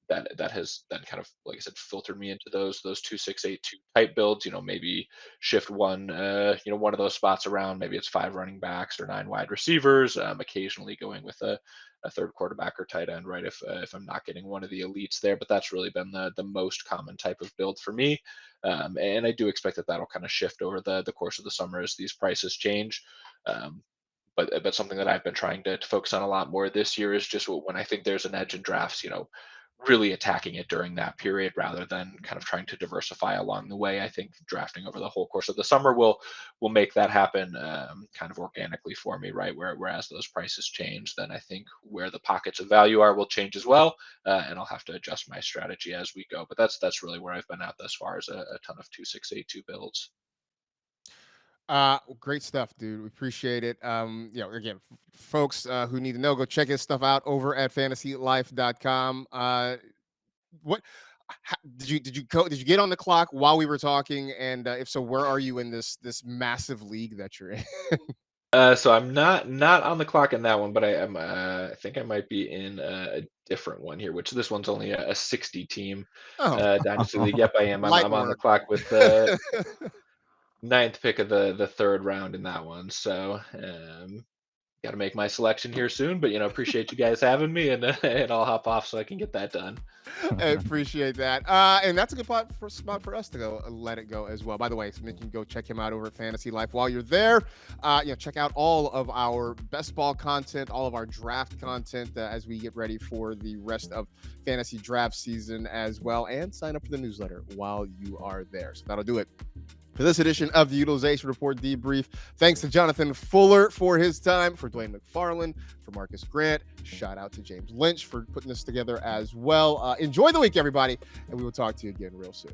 That has then kind of, like I said, filtered me into those 2-6-8-2 type builds. Maybe shift one of those spots around. Maybe it's 5 running backs or 9 wide receivers. Occasionally going with a third quarterback or tight end, right? If I'm not getting one of the elites there, but that's really been the most common type of build for me. And I do expect that that'll kind of shift over the course of the summer as these prices change. Um, but something that I've been trying to focus on a lot more this year is just when I think there's an edge in drafts, really attacking it during that period rather than kind of trying to diversify along the way. I think drafting over the whole course of the summer will make that happen kind of organically for me, right? Whereas those prices change, then I think where the pockets of value are will change as well, and I'll have to adjust my strategy as we go. But that's really where I've been at thus far, as a ton of 2-6-8-2 builds. Great stuff, dude. We appreciate it. Again, folks who need to know, go check his stuff out over at fantasylife.com. What did you get on the clock while we were talking? And if so, where are you in this massive league that you're in? So I'm not on the clock in that one, but I am. I think I might be in a different one here, which this one's only a 60 team Oh, dynasty league. Yep, I am. I'm, light I'm on the work. clock with the ninth pick of the third round in that one. So got to make my selection here soon. But appreciate you guys having me, and and I'll hop off so I can get that done. I appreciate that. And that's a good spot for us to go let it go as well. By the way, so you can go check him out over at Fantasy Life. While you're there, check out all of our best ball content, all of our draft content as we get ready for the rest of fantasy draft season as well. And sign up for the newsletter while you are there. So that'll do it for this edition of the Utilization Report Debrief. Thanks to Jonathan Fuller for his time, for Dwain McFarland, for Marcus Grant. Shout out to James Lynch for putting this together as well. Enjoy the week, everybody, and we will talk to you again real soon.